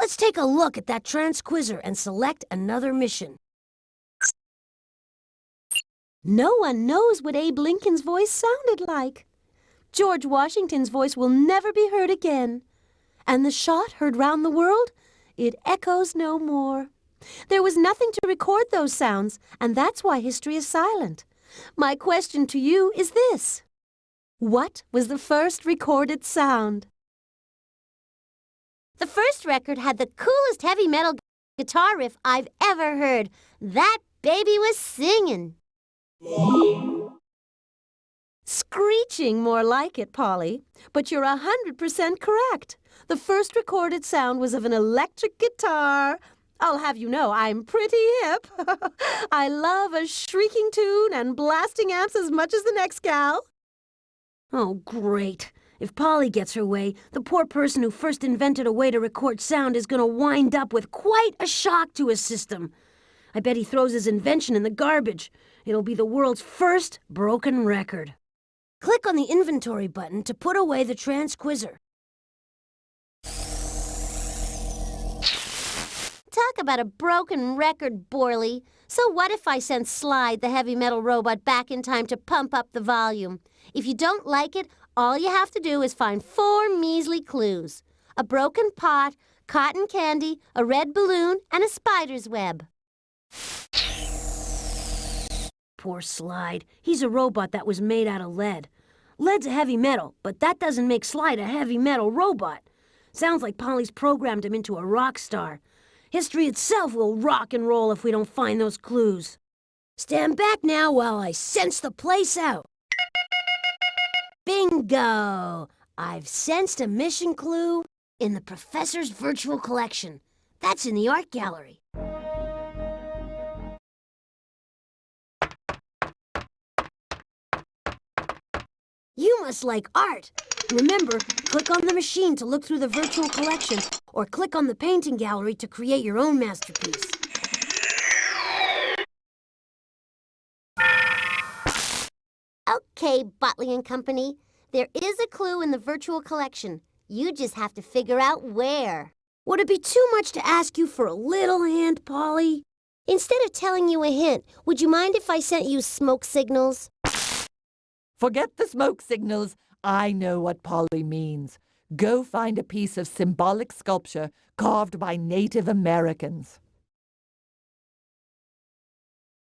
Let's take a look at that transquizzer and select another mission. No one knows what Abe Lincoln's voice sounded like. George Washington's voice will never be heard again. And the shot heard round the world, it echoes no more. There was nothing to record those sounds, and that's why history is silent. My question to you is this: what was the first recorded sound? The first record had the coolest heavy metal guitar riff I've ever heard. That baby was singing. Screeching, more like it, Polly. But you're 100% correct. The first recorded sound was of an electric guitar. I'll have you know I'm pretty hip. I love a shrieking tune and blasting amps as much as the next gal. Oh, great. If Polly gets her way, the poor person who first invented a way to record sound is going to wind up with quite a shock to his system. I bet he throws his invention in the garbage. It'll be the world's first broken record. Click on the inventory button to put away the transquizzer. Talk about a broken record, Borley. So what if I sent Slide, the heavy metal robot, back in time to pump up the volume? If you don't like it, all you have to do is find 4 measly clues: a broken pot, cotton candy, a red balloon, and a spider's web. Poor Slide. He's a robot that was made out of lead. Lead's a heavy metal, but that doesn't make Slide a heavy metal robot. Sounds like Polly's programmed him into a rock star. History itself will rock and roll if we don't find those clues. Stand back now while I sense the place out. Bingo! I've sensed a mission clue in the professor's virtual collection. That's in the art gallery. You must like art. Remember, click on the machine to look through the virtual collection, or click on the painting gallery to create your own masterpiece. Okay, Botley and Company. There is a clue in the virtual collection. You just have to figure out where. Would it be too much to ask you for a little hint, Polly? Instead of telling you a hint, would you mind if I sent you smoke signals? Forget the smoke signals. I know what Polly means. Go find a piece of symbolic sculpture carved by Native Americans.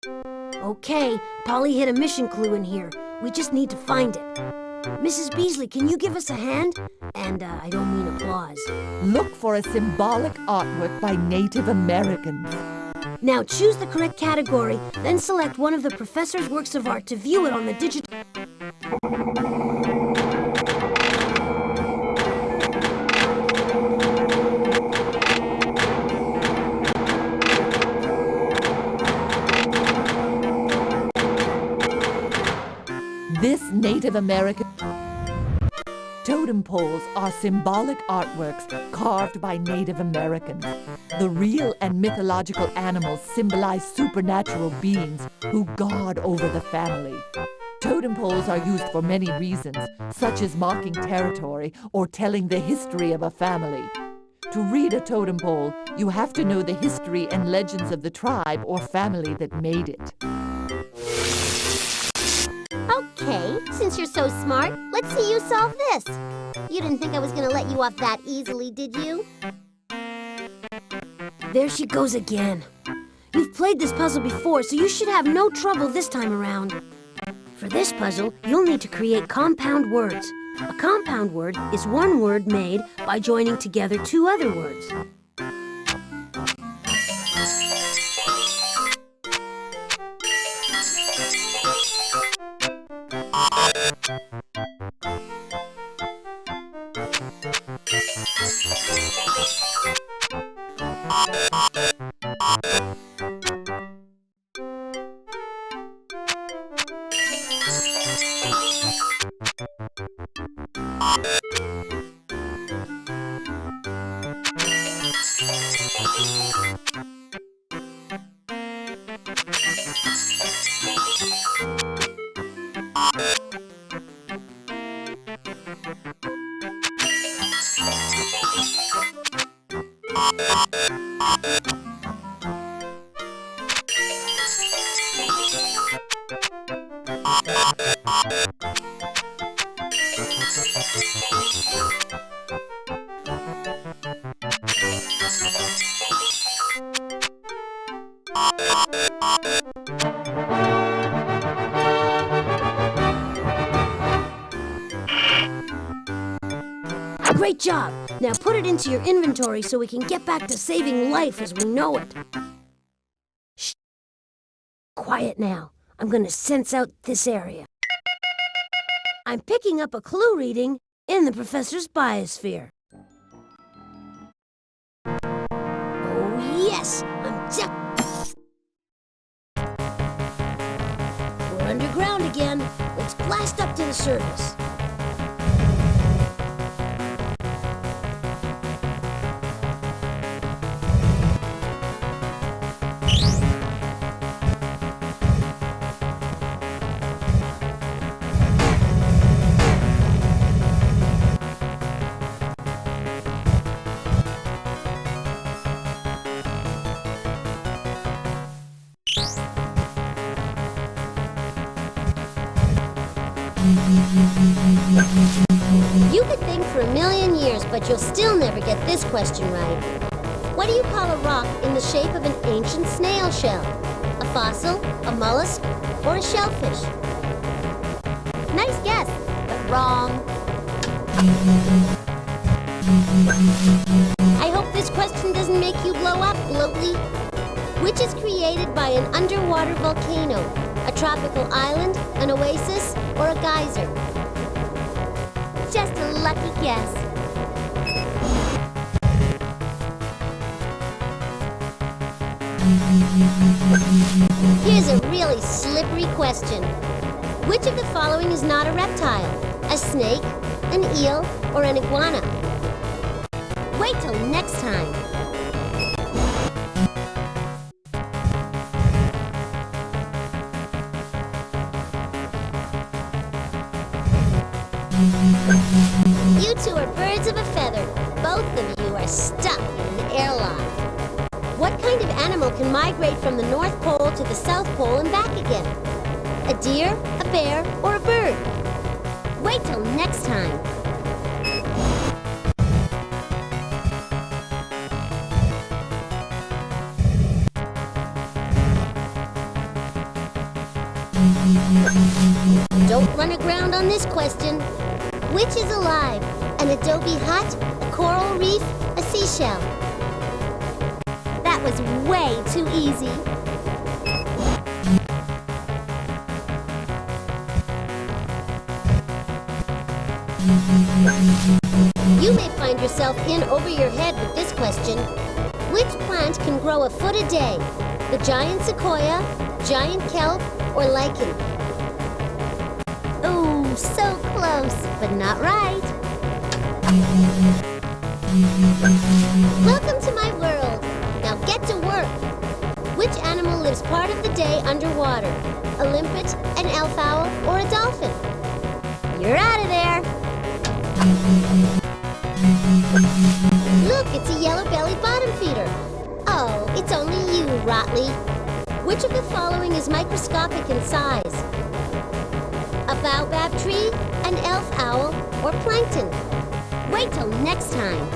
Okay, Polly hit a mission clue in here. We just need to find it. Mrs. Beasley, can you give us a hand? And I don't mean applause. Look for a symbolic artwork by Native Americans. Now choose the correct category, then select one of the professor's works of art to view it on the digital... This Native American totem poles are symbolic artworks carved by Native Americans. The real and mythological animals symbolize supernatural beings who guard over the family. Totem poles are used for many reasons, such as marking territory or telling the history of a family. To read a totem pole, you have to know the history and legends of the tribe or family that made it. Okay, since you're so smart, let's see you solve this. You didn't think I was going to let you off that easily, did you? There she goes again. You've played this puzzle before, so you should have no trouble this time around. For this puzzle, you'll need to create compound words. A compound word is one word made by joining together 2 other words. Great job! Now put it into your inventory so we can get back to saving life as we know it. Shh! Quiet now. I'm gonna sense out this area. I'm picking up a clue reading in the professor's biosphere. Oh yes! We're underground again. Let's blast up to the surface. You could think for a million years, but you'll still never get this question right. What do you call a rock in the shape of an ancient snail shell? A fossil, a mollusk, or a shellfish? Nice guess, but wrong. I hope this question doesn't make you blow up, Bloatley. Which is created by an underwater volcano? A tropical island, an oasis, or a geyser? Just a lucky guess. Here's a really slippery question. Which of the following is not a reptile? A snake, an eel, or an iguana? Wait till next time. You two are birds of a feather. Both of you are stuck in an airlock. What kind of animal can migrate from the North Pole to the South Pole and back again? A deer, a bear, or a bird? Wait till next time. Don't run aground on this question. Which is alive? An adobe hut, a coral reef, a seashell? That was way too easy. You may find yourself in over your head with this question. Which plant can grow a foot a day? The giant sequoia, giant kelp, or lichen? Oh, so close, but not right. Welcome to my world. Now get to work. Which animal lives part of the day underwater? A limpet, an elf owl, or a dolphin? You're out of there. Look, it's a yellow-bellied bottom feeder. Oh, it's only you, Rotley. Which of the following is microscopic in size? A baobab tree, an elf owl, or plankton? Wait till next time.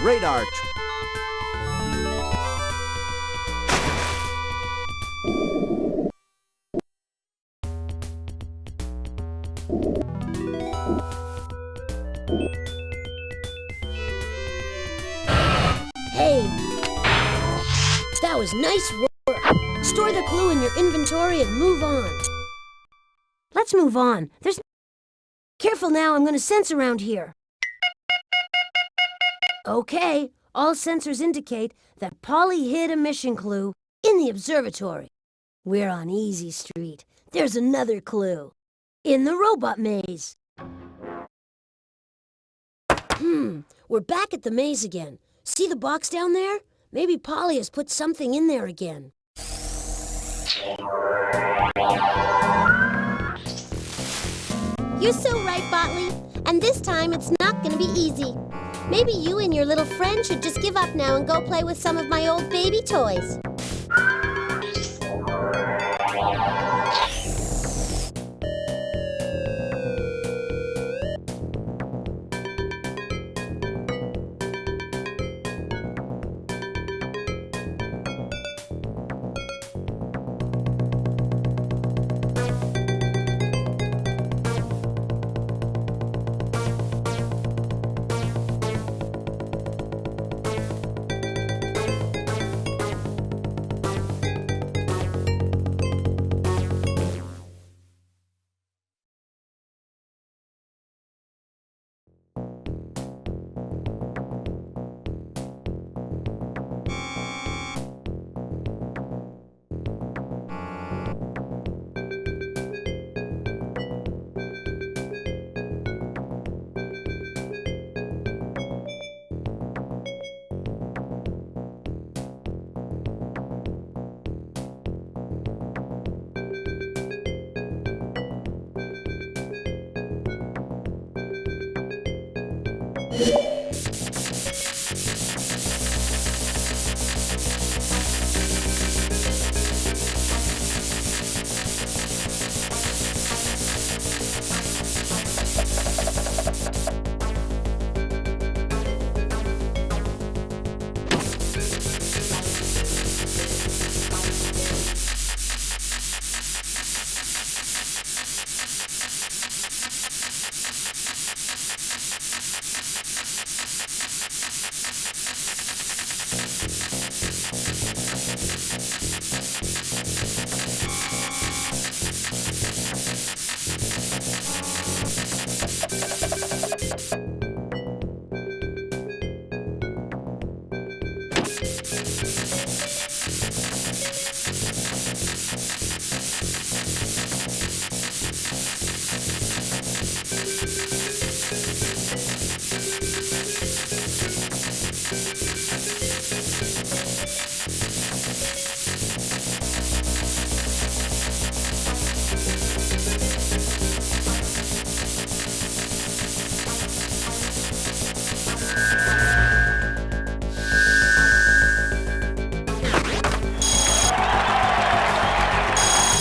Radar. Hey, that was nice work. Store the clue in your inventory and move on. Let's move on. Careful now, I'm going to sense around here. Okay, all sensors indicate that Polly hid a mission clue in the observatory. We're on Easy Street. There's another clue. In the robot maze. We're back at the maze again. See the box down there? Maybe Polly has put something in there again. You're so right, Botley. And this time it's not gonna be easy. Maybe you and your little friend should just give up now and go play with some of my old baby toys.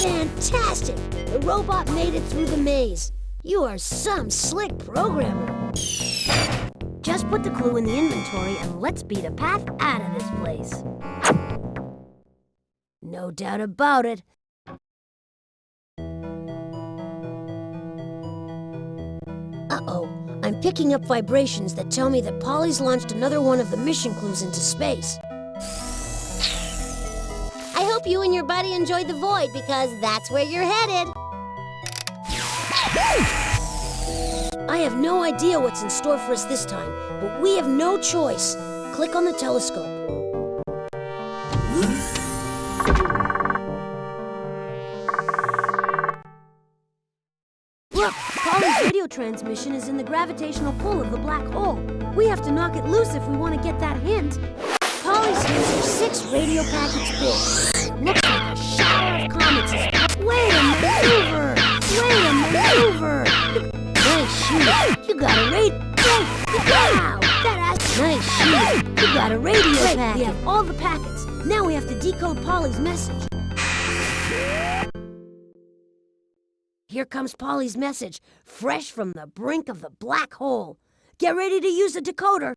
Fantastic! The robot made it through the maze. You are some slick programmer. Just put the clue in the inventory and let's beat a path out of this place. No doubt about it. Uh-oh, I'm picking up vibrations that tell me that Polly's launched another one of the mission clues into space. I hope you and your buddy enjoyed the void because that's where you're headed. I have no idea what's in store for us this time, but we have no choice. Click on the telescope. Look, Polly's radio transmission is in the gravitational pull of the black hole. We have to knock it loose if we want to get that hint. Polly's hints are 6 radio packets big. Looks like a shower of comets is... Wait a maneuver! Wait a maneuver! Nice shoot! You got a radio... Wow! That ass... Nice shoot! You got a radio packet! We have all the packets. Now we have to decode Polly's message. Here comes Polly's message, fresh from the brink of the black hole. Get ready to use the decoder.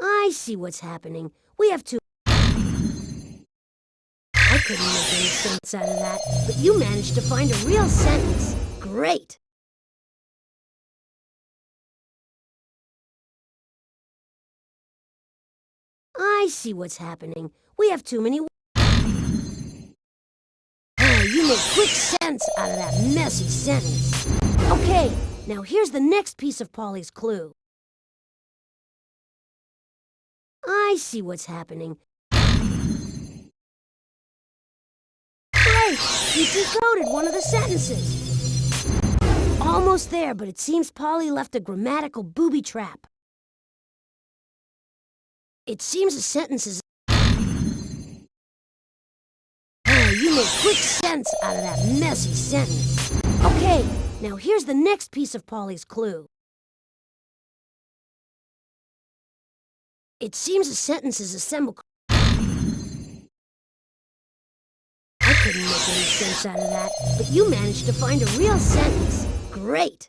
I see what's happening. We have to... I couldn't make any sense out of that, but you managed to find a real sentence. Great. I see what's happening. We have too many... Oh, you made quick sense out of that messy sentence. Okay, now here's the next piece of Polly's clue. I see what's happening. Great! You decoded one of the sentences. Almost there, but it seems Polly left a grammatical booby trap. It seems the sentence is... Oh, you made quick sense out of that messy sentence. Okay, now here's the next piece of Polly's clue. It seems the sentence is assembled... I couldn't make any sense out of that, but you managed to find a real sentence. Great!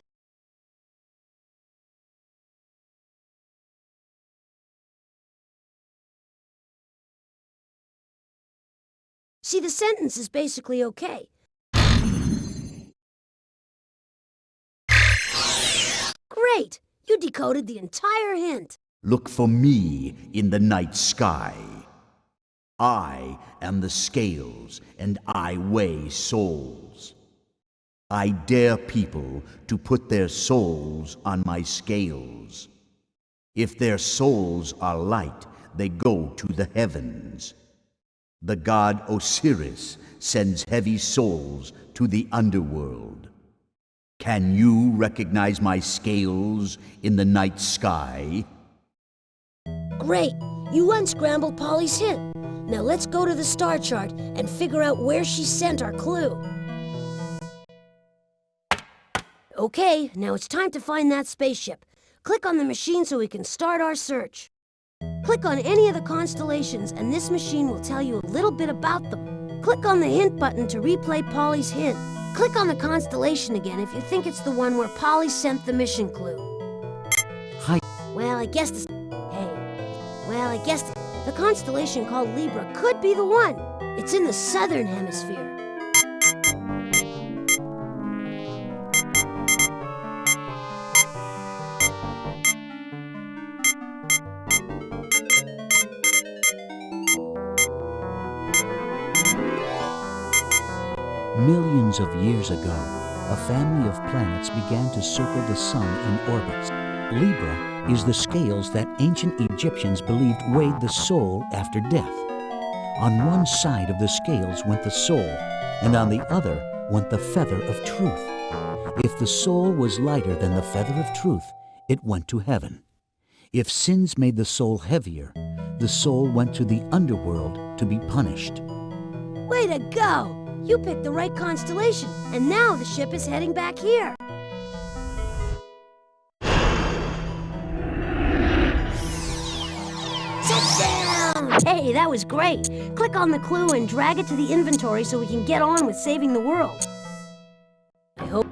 See, the sentence is basically okay. Great! You decoded the entire hint. Look for me in the night sky. I am the scales, and I weigh souls. I dare people to put their souls on my scales. If their souls are light, they go to the heavens. The god Osiris sends heavy souls to the underworld. Can you recognize my scales in the night sky? Great! You unscrambled Polly's hint. Now let's go to the star chart and figure out where she sent our clue. Okay, now it's time to find that spaceship. Click on the machine so we can start our search. Click on any of the constellations and this machine will tell you a little bit about them. Click on the hint button to replay Polly's hint. Click on the constellation again if you think it's the one where Polly sent the mission clue. Hi. Well, I guess the constellation called Libra could be the one. It's in the southern hemisphere. Millions of years ago, a family of planets began to circle the sun in orbits. Libra is the scales that ancient Egyptians believed weighed the soul after death. On one side of the scales went the soul, and on the other went the feather of truth. If the soul was lighter than the feather of truth, it went to heaven. If sins made the soul heavier, the soul went to the underworld to be punished. Way to go! You picked the right constellation, and now the ship is heading back here. Touchdown! Hey, that was great. Click on the clue and drag it to the inventory so we can get on with saving the world. I hope...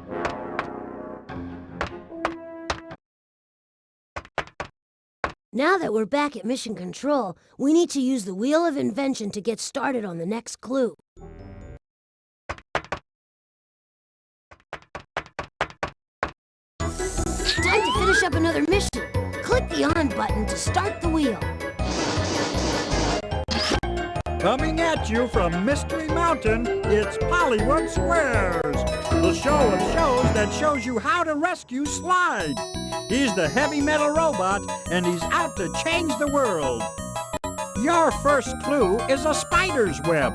Now that we're back at Mission Control, we need to use the Wheel of Invention to get started on the next clue. Time to finish up another mission. Click the on button to start the wheel. Coming at you from Mystery Mountain, it's Hollywood Squares, the show of shows that shows you how to rescue Slide. He's the heavy metal robot, and he's out to change the world. Your first clue is a spider's web.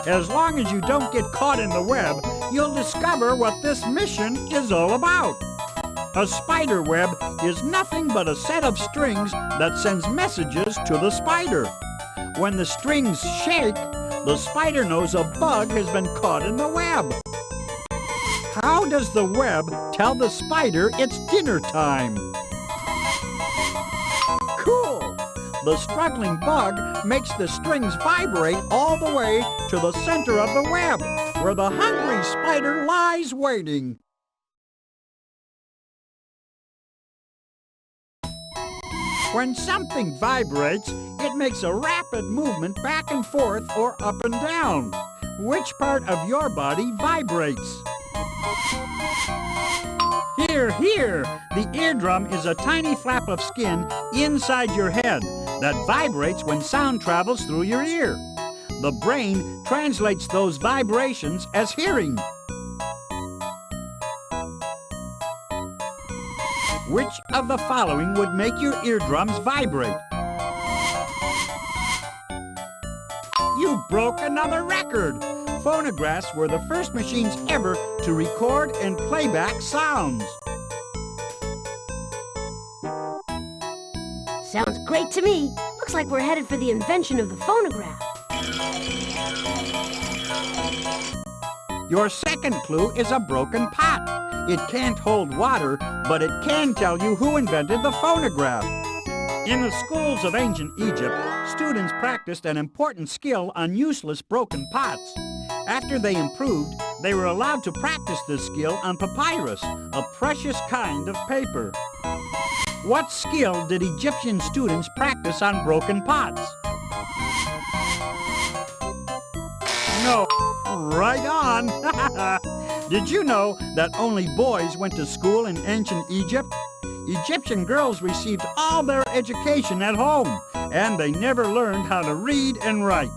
As long as you don't get caught in the web, you'll discover what this mission is all about. A spider web is nothing but a set of strings that sends messages to the spider. When the strings shake, the spider knows a bug has been caught in the web. How does the web tell the spider it's dinner time? Cool! The struggling bug makes the strings vibrate all the way to the center of the web, where the hungry spider lies waiting. When something vibrates, it makes a rapid movement back and forth or up and down. Which part of your body vibrates? Here! The eardrum is a tiny flap of skin inside your head that vibrates when sound travels through your ear. The brain translates those vibrations as hearing. Which of the following would make your eardrums vibrate? You broke another record! Phonographs were the first machines ever to record and play back sounds. Sounds great to me. Looks like we're headed for the invention of the phonograph. Your second clue is a broken pot. It can't hold water, but it can tell you who invented the phonograph. In the schools of ancient Egypt, students practiced an important skill on useless broken pots. After they improved, they were allowed to practice this skill on papyrus, a precious kind of paper. What skill did Egyptian students practice on broken pots? No, right on! Did you know that only boys went to school in ancient Egypt? Egyptian girls received all their education at home, and they never learned how to read and write.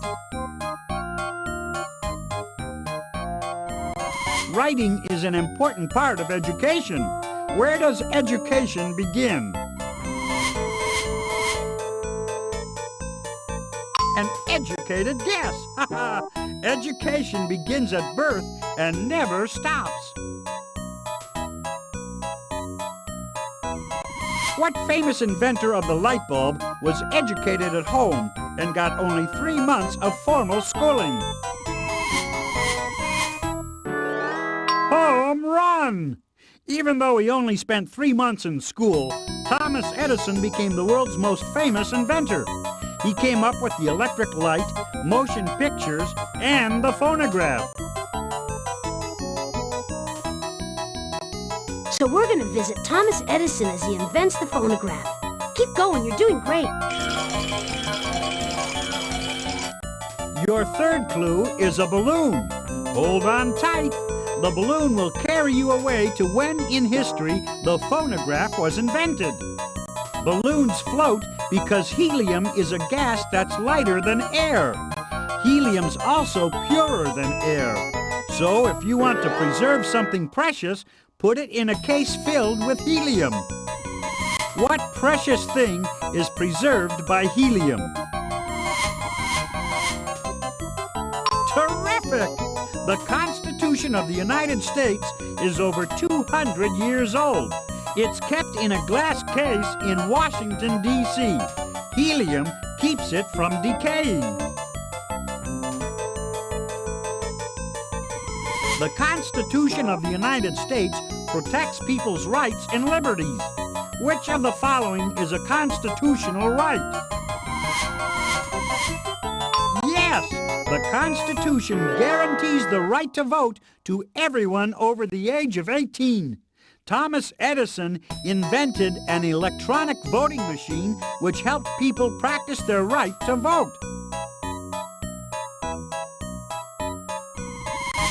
Writing is an important part of education. Where does education begin? An educated guess. Education begins at birth and never stops. What famous inventor of the light bulb was educated at home and got only 3 months of formal schooling? Home run! Even though he only spent 3 months in school, Thomas Edison became the world's most famous inventor. He came up with the electric light, motion pictures, and the phonograph. So we're going to visit Thomas Edison as he invents the phonograph. Keep going, you're doing great. Your third clue is a balloon. Hold on tight. The balloon will carry you away to when in history the phonograph was invented. Balloons float because helium is a gas that's lighter than air. Helium's also purer than air. So if you want to preserve something precious, put it in a case filled with helium. What precious thing is preserved by helium? Terrific! The Constitution of the United States is over 200 years old. It's kept in a glass case in Washington, D.C. Helium keeps it from decaying. The Constitution of the United States protects people's rights and liberties. Which of the following is a constitutional right? Yes, the Constitution guarantees the right to vote to everyone over the age of 18. Thomas Edison invented an electronic voting machine which helped people practice their right to vote.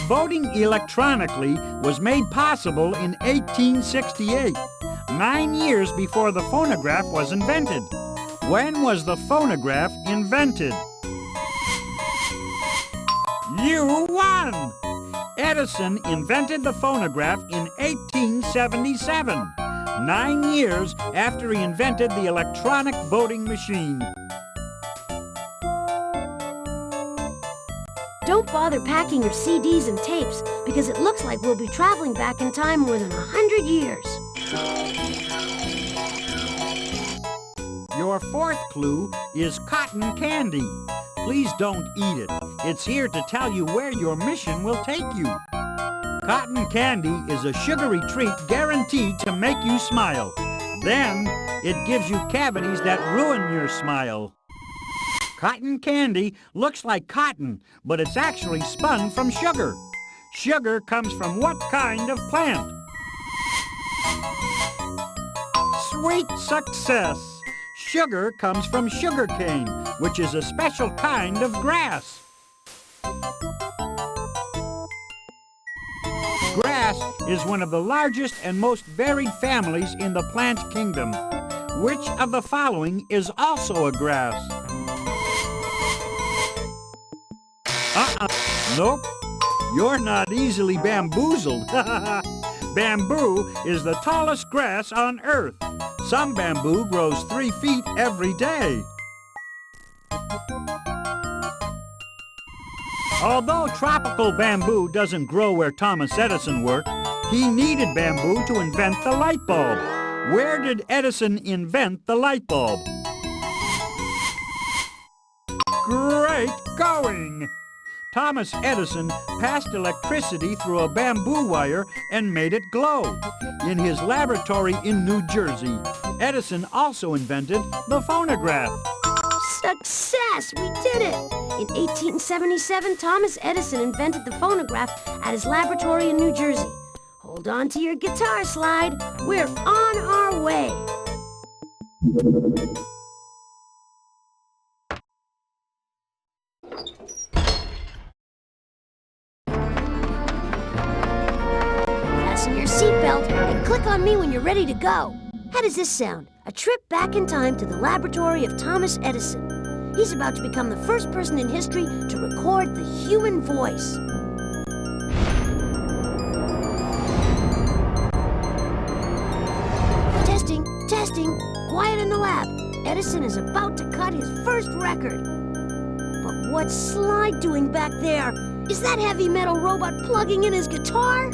Voting electronically was made possible in 1868, 9 years before the phonograph was invented. When was the phonograph invented? You won! Edison invented the phonograph in 1877, 9 years after he invented the electronic voting machine. Don't bother packing your CDs and tapes because it looks like we'll be traveling back in time more than 100 years. Your fourth clue is cotton candy. Please don't eat it. It's here to tell you where your mission will take you. Cotton candy is a sugary treat guaranteed to make you smile. Then, it gives you cavities that ruin your smile. Cotton candy looks like cotton, but it's actually spun from sugar. Sugar comes from what kind of plant? Sweet success! Sugar comes from sugarcane, which is a special kind of grass. Grass is one of the largest and most varied families in the plant kingdom. Which of the following is also a grass? Nope. You're not easily bamboozled. Bamboo is the tallest grass on Earth. Some bamboo grows 3 feet every day. Although tropical bamboo doesn't grow where Thomas Edison worked, he needed bamboo to invent the light bulb. Where did Edison invent the light bulb? Great going! Thomas Edison passed electricity through a bamboo wire and made it glow. In his laboratory in New Jersey, Edison also invented the phonograph. Success! We did it! In 1877, Thomas Edison invented the phonograph at his laboratory in New Jersey. Hold on to your guitar slide. We're on our way. Fasten your seatbelt and click on me when you're ready to go. How does this sound? A trip back in time to the laboratory of Thomas Edison. He's about to become the first person in history to record the human voice. Testing, testing, quiet in the lab. Edison is about to cut his first record. But what's Slide doing back there? Is that heavy metal robot plugging in his guitar?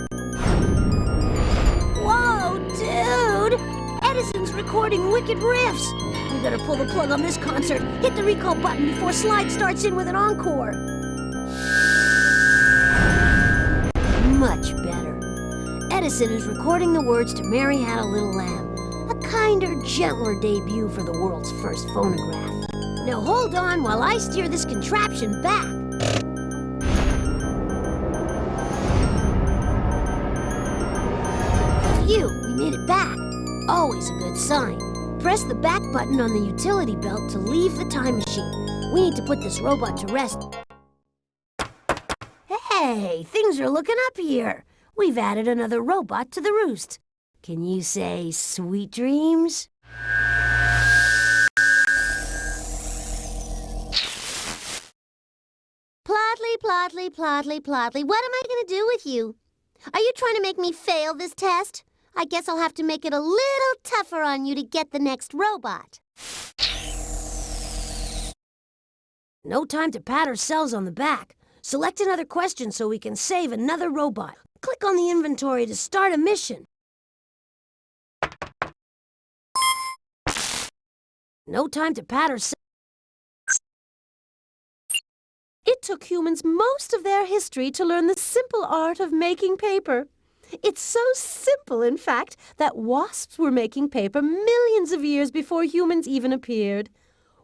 Whoa, dude! Edison's recording wicked riffs. We better pull the plug on this concert. Hit the recall button before Slide starts in with an encore. Much better. Edison is recording the words to Mary Had a Little Lamb, a kinder, gentler debut for the world's first phonograph. Now hold on while I steer this contraption back. Phew, we made it back. Always a good sign. Press the back button on the utility belt to leave the time machine. We need to put this robot to rest. Hey, things are looking up here. We've added another robot to the roost. Can you say sweet dreams? Plotley, Plotley, Plotley, Plotley, what am I going to do with you? Are you trying to make me fail this test? I guess I'll have to make it a little tougher on you to get the next robot. No time to pat ourselves on the back. Select another question so we can save another robot. Click on the inventory to start a mission. No time to pat ourselves. It took humans most of their history to learn the simple art of making paper. It's so simple, in fact, that wasps were making paper millions of years before humans even appeared.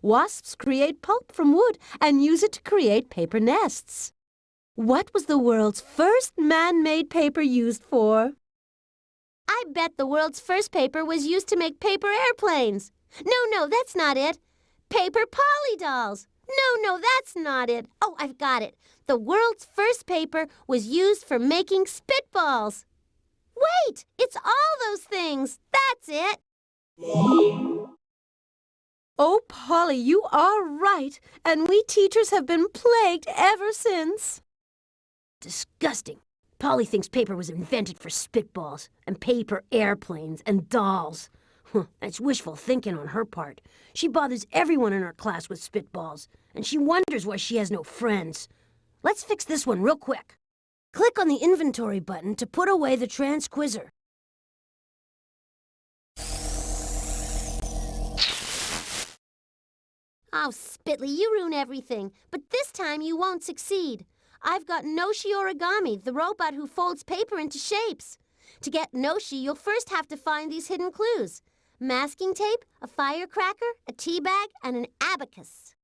Wasps create pulp from wood and use it to create paper nests. What was the world's first man-made paper used for? I bet the world's first paper was used to make paper airplanes. No, that's not it. Paper poly dolls. No, that's not it. Oh, I've got it. The world's first paper was used for making spitballs. Wait, it's all those things. That's it. Oh, Polly, you are right, and we teachers have been plagued ever since. Disgusting. Polly thinks paper was invented for spitballs and paper airplanes and dolls. That's wishful thinking on her part. She bothers everyone in our class with spitballs, and she wonders why she has no friends. Let's fix this one real quick. Click on the inventory button to put away the transquizzer. Oh, Spitley, you ruin everything. But this time you won't succeed. I've got Noshi Origami, the robot who folds paper into shapes. To get Noshi, you'll first have to find these hidden clues. Masking tape, a firecracker, a tea bag, and an abacus.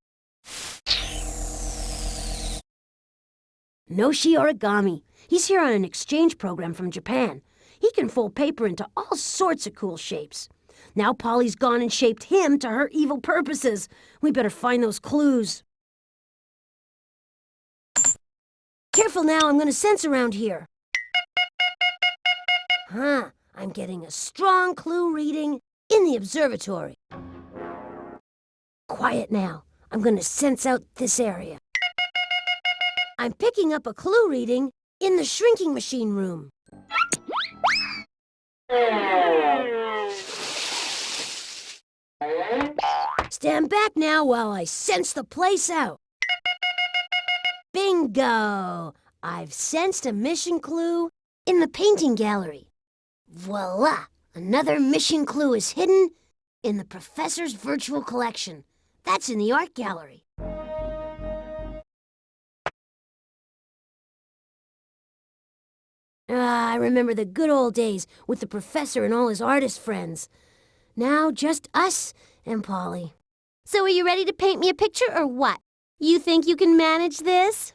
Noshi Origami. He's here on an exchange program from Japan. He can fold paper into all sorts of cool shapes. Now Polly's gone and shaped him to her evil purposes. We better find those clues. Careful now, I'm going to sense around here. I'm getting a strong clue reading in the observatory. Quiet now. I'm going to sense out this area. I'm picking up a clue reading in the shrinking machine room. Stand back now while I sense the place out. Bingo! I've sensed a mission clue in the painting gallery. Voila! Another mission clue is hidden in the professor's virtual collection. That's in the art gallery. I remember the good old days with the professor and all his artist friends. Now just us and Polly. So are you ready to paint me a picture or what? You think you can manage this?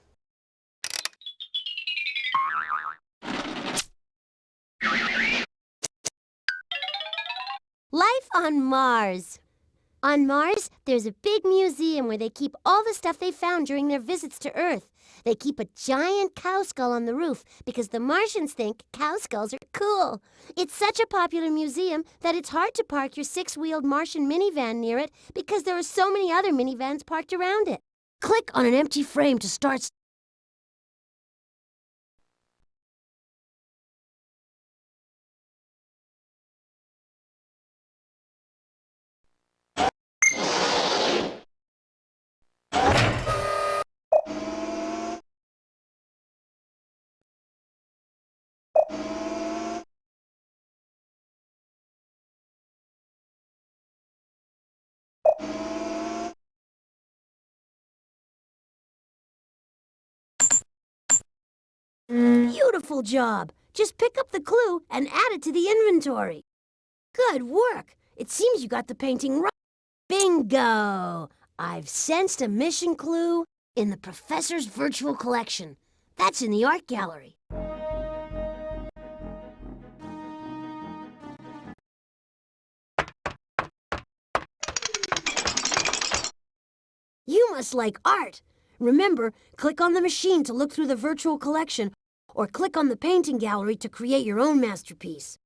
Life on Mars. On Mars, there's a big museum where they keep all the stuff they found during their visits to Earth. They keep a giant cow skull on the roof because the Martians think cow skulls are cool. It's such a popular museum that it's hard to park your six-wheeled Martian minivan near it because there are so many other minivans parked around it. Click on an empty frame to start. Beautiful job! Just pick up the clue and add it to the inventory. Good work! It seems you got the painting right. Bingo! I've sensed a mission clue in the professor's virtual collection. That's in the art gallery. You must like art. Remember, click on the machine to look through the virtual collection, or click on the painting gallery to create your own masterpiece.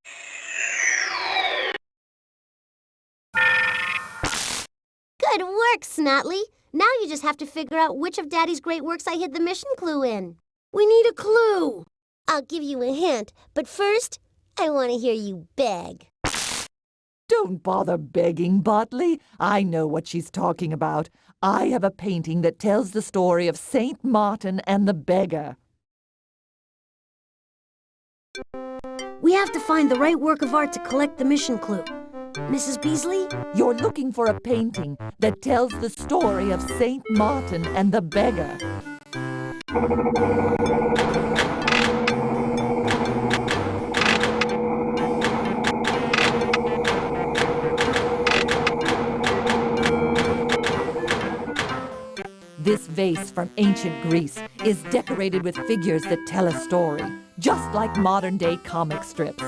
Good work, Snotley. Now you just have to figure out which of Daddy's great works I hid the mission clue in. We need a clue. I'll give you a hint, but first, I want to hear you beg. Don't bother begging, Botley. I know what she's talking about. I have a painting that tells the story of Saint Martin and the beggar. We have to find the right work of art to collect the mission clue. Mrs. Beasley? You're looking for a painting that tells the story of Saint Martin and the beggar. This vase from ancient Greece is decorated with figures that tell a story, just like modern-day comic strips.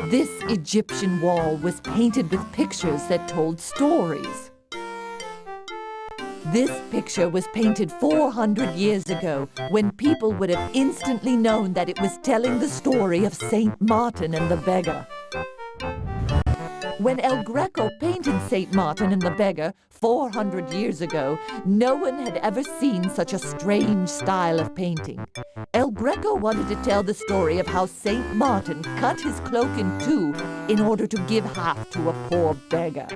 This Egyptian wall was painted with pictures that told stories. This picture was painted 400 years ago, when people would have instantly known that it was telling the story of Saint Martin and the beggar. When El Greco painted Saint Martin and the beggar 400 years ago, no one had ever seen such a strange style of painting. El Greco wanted to tell the story of how Saint Martin cut his cloak in two in order to give half to a poor beggar.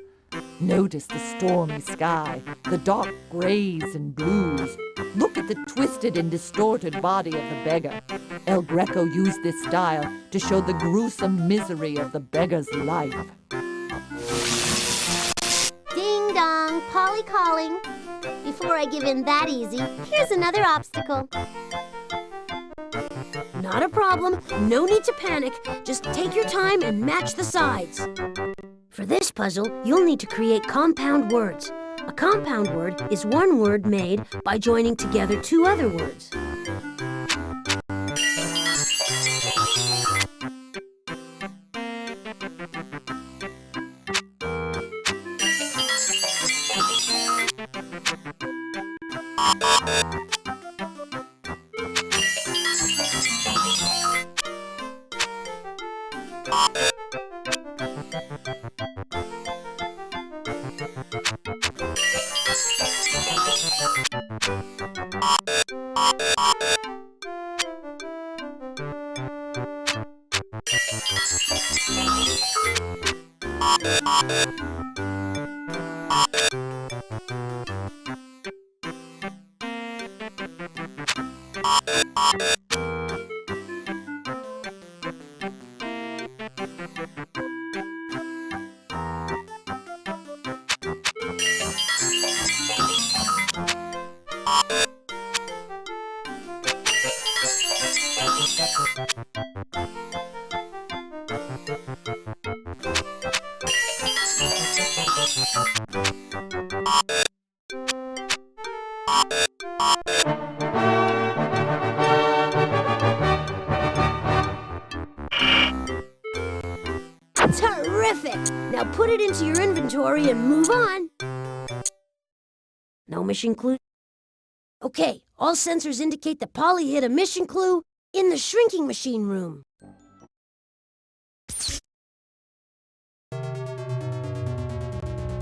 Notice the stormy sky, the dark grays and blues. Look at the twisted and distorted body of the beggar. El Greco used this style to show the gruesome misery of the beggar's life. Ding dong, Polly calling. Before I give in that easy, here's another obstacle. Not a problem. No need to panic. Just take your time and match the sides. For this puzzle, you'll need to create compound words. A compound word is one word made by joining together two other words. put it into your inventory and move on. No mission clue? Okay, all sensors indicate that Polly hid a mission clue in the shrinking machine room.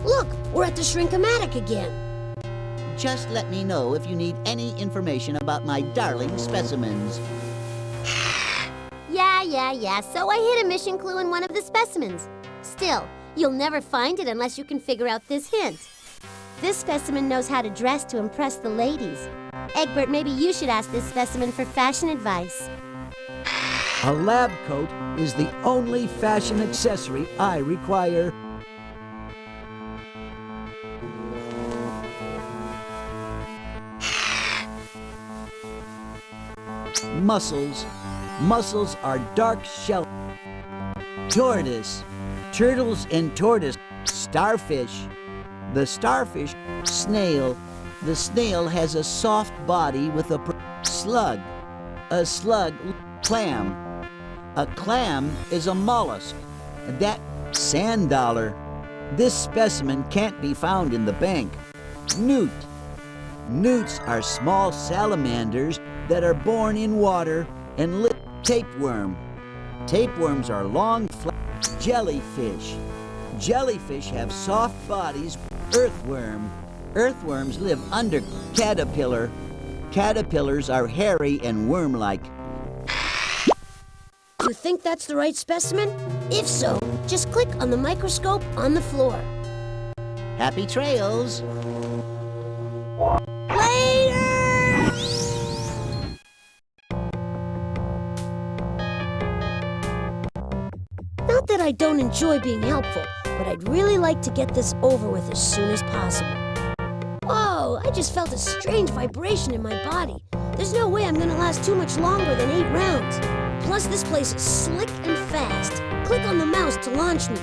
Look, we're at the Shrink-O-Matic again. Just let me know if you need any information about my darling specimens. Yeah. So I hid a mission clue in one of the specimens. Still, you'll never find it unless you can figure out this hint. This specimen knows how to dress to impress the ladies. Egbert, maybe you should ask this specimen for fashion advice. A lab coat is the only fashion accessory I require. Mussels. Mussels are dark shell. Tortoise. Turtles and tortoise. Starfish. The starfish. Snail. The snail has a soft body with a slug. A slug. Clam. A clam is a mollusk. That sand dollar. This specimen can't be found in the bank. Newt. Newts are small salamanders that are born in water and live. Tapeworm. Tapeworms are long, flat jellyfish. Jellyfish have soft bodies. Earthworm. Earthworms live under caterpillar. Caterpillars are hairy and worm-like. You think that's the right specimen? If so, just click on the microscope on the floor. Happy trails! Later! Not that I don't enjoy being helpful, but I'd really like to get this over with as soon as possible. Whoa, I just felt a strange vibration in my body. There's no way I'm gonna last too much longer than 8 rounds. Plus, this place is slick and fast. Click on the mouse to launch me.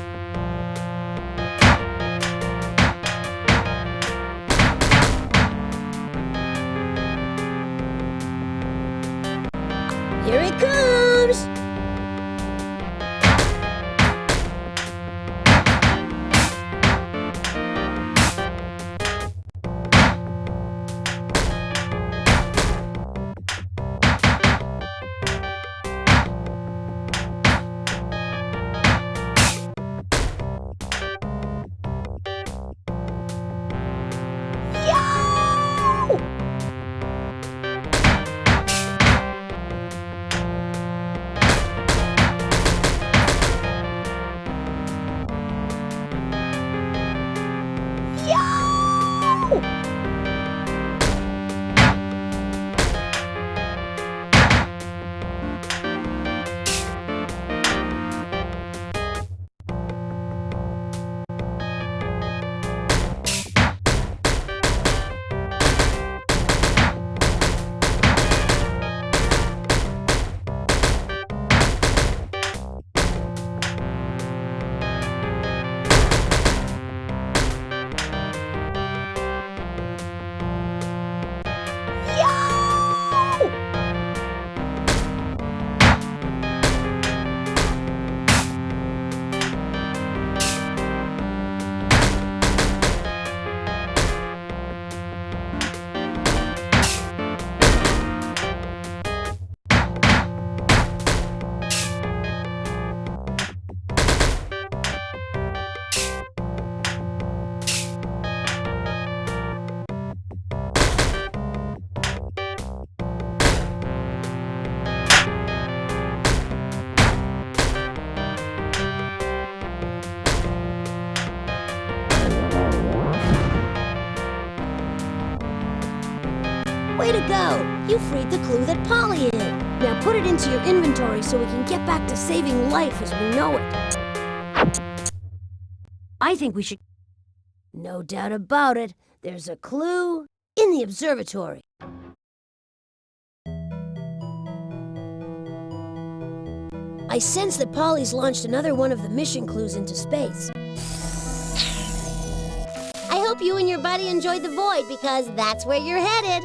Here it comes! Way to go! You freed the clue that Polly hid. Now put it into your inventory so we can get back to saving life as we know it. I think we should... No doubt about it. There's a clue in the observatory. I sense that Polly's launched another one of the mission clues into space. I hope you and your buddy enjoyed the void because that's where you're headed.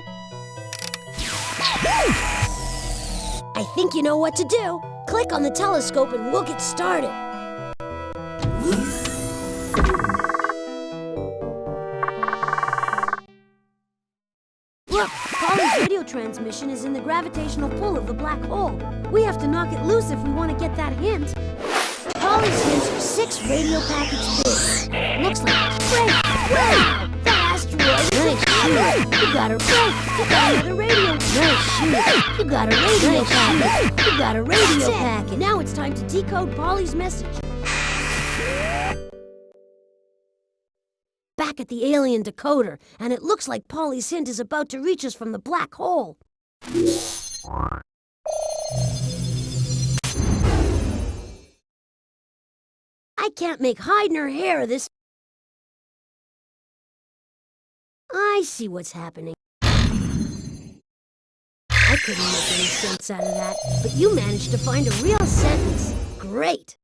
I think you know what to do. Click on the telescope and we'll get started. Look, Polly's radio transmission is in the gravitational pull of the black hole. We have to knock it loose if we want to get that hint. Polly's hints are 6 radio packets big. Looks like a break. Wow! The asteroid! Nice shoot! You got a break! You got another radio! Nice shoot! You got a radio packet! You got a radio packet! Now it's time to decode Polly's message. Back at the alien decoder, and it looks like Polly's hint is about to reach us from the black hole. I can't make hide nor hair of this. I see what's happening. I couldn't make any sense out of that, but you managed to find a real sentence. Great!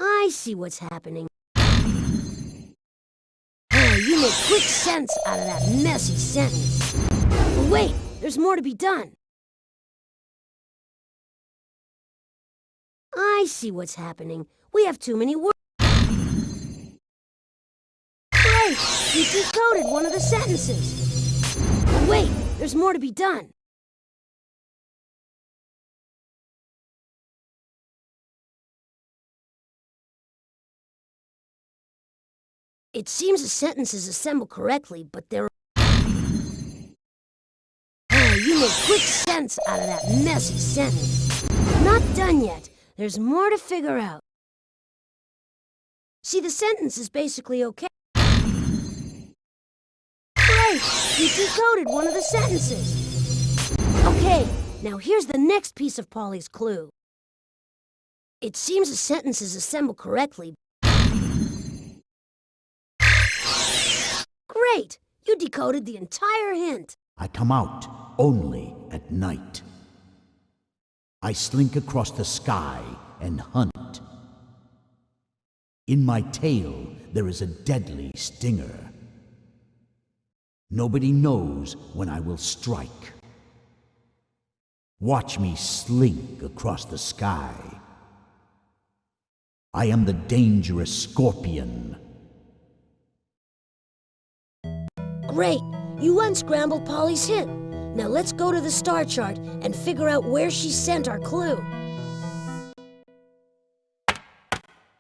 I see what's happening. You make quick sense out of that messy sentence. But wait, there's more to be done. I see what's happening. We have too many words. Great! You decoded one of the sentences. But wait, there's more to be done. It seems the sentences assemble correctly, but they're... You make quick sense out of that messy sentence. Not done yet. There's more to figure out. See, the sentence is basically okay. Great! You decoded one of the sentences. Okay, now here's the next piece of Polly's clue. It seems the sentences assemble correctly. Great! You decoded the entire hint. I come out only at night. I slink across the sky and hunt. In my tail there is a deadly stinger. Nobody knows when I will strike. Watch me slink across the sky. I am the dangerous scorpion. Great! You unscrambled Polly's hint. Now let's go to the star chart and figure out where she sent our clue.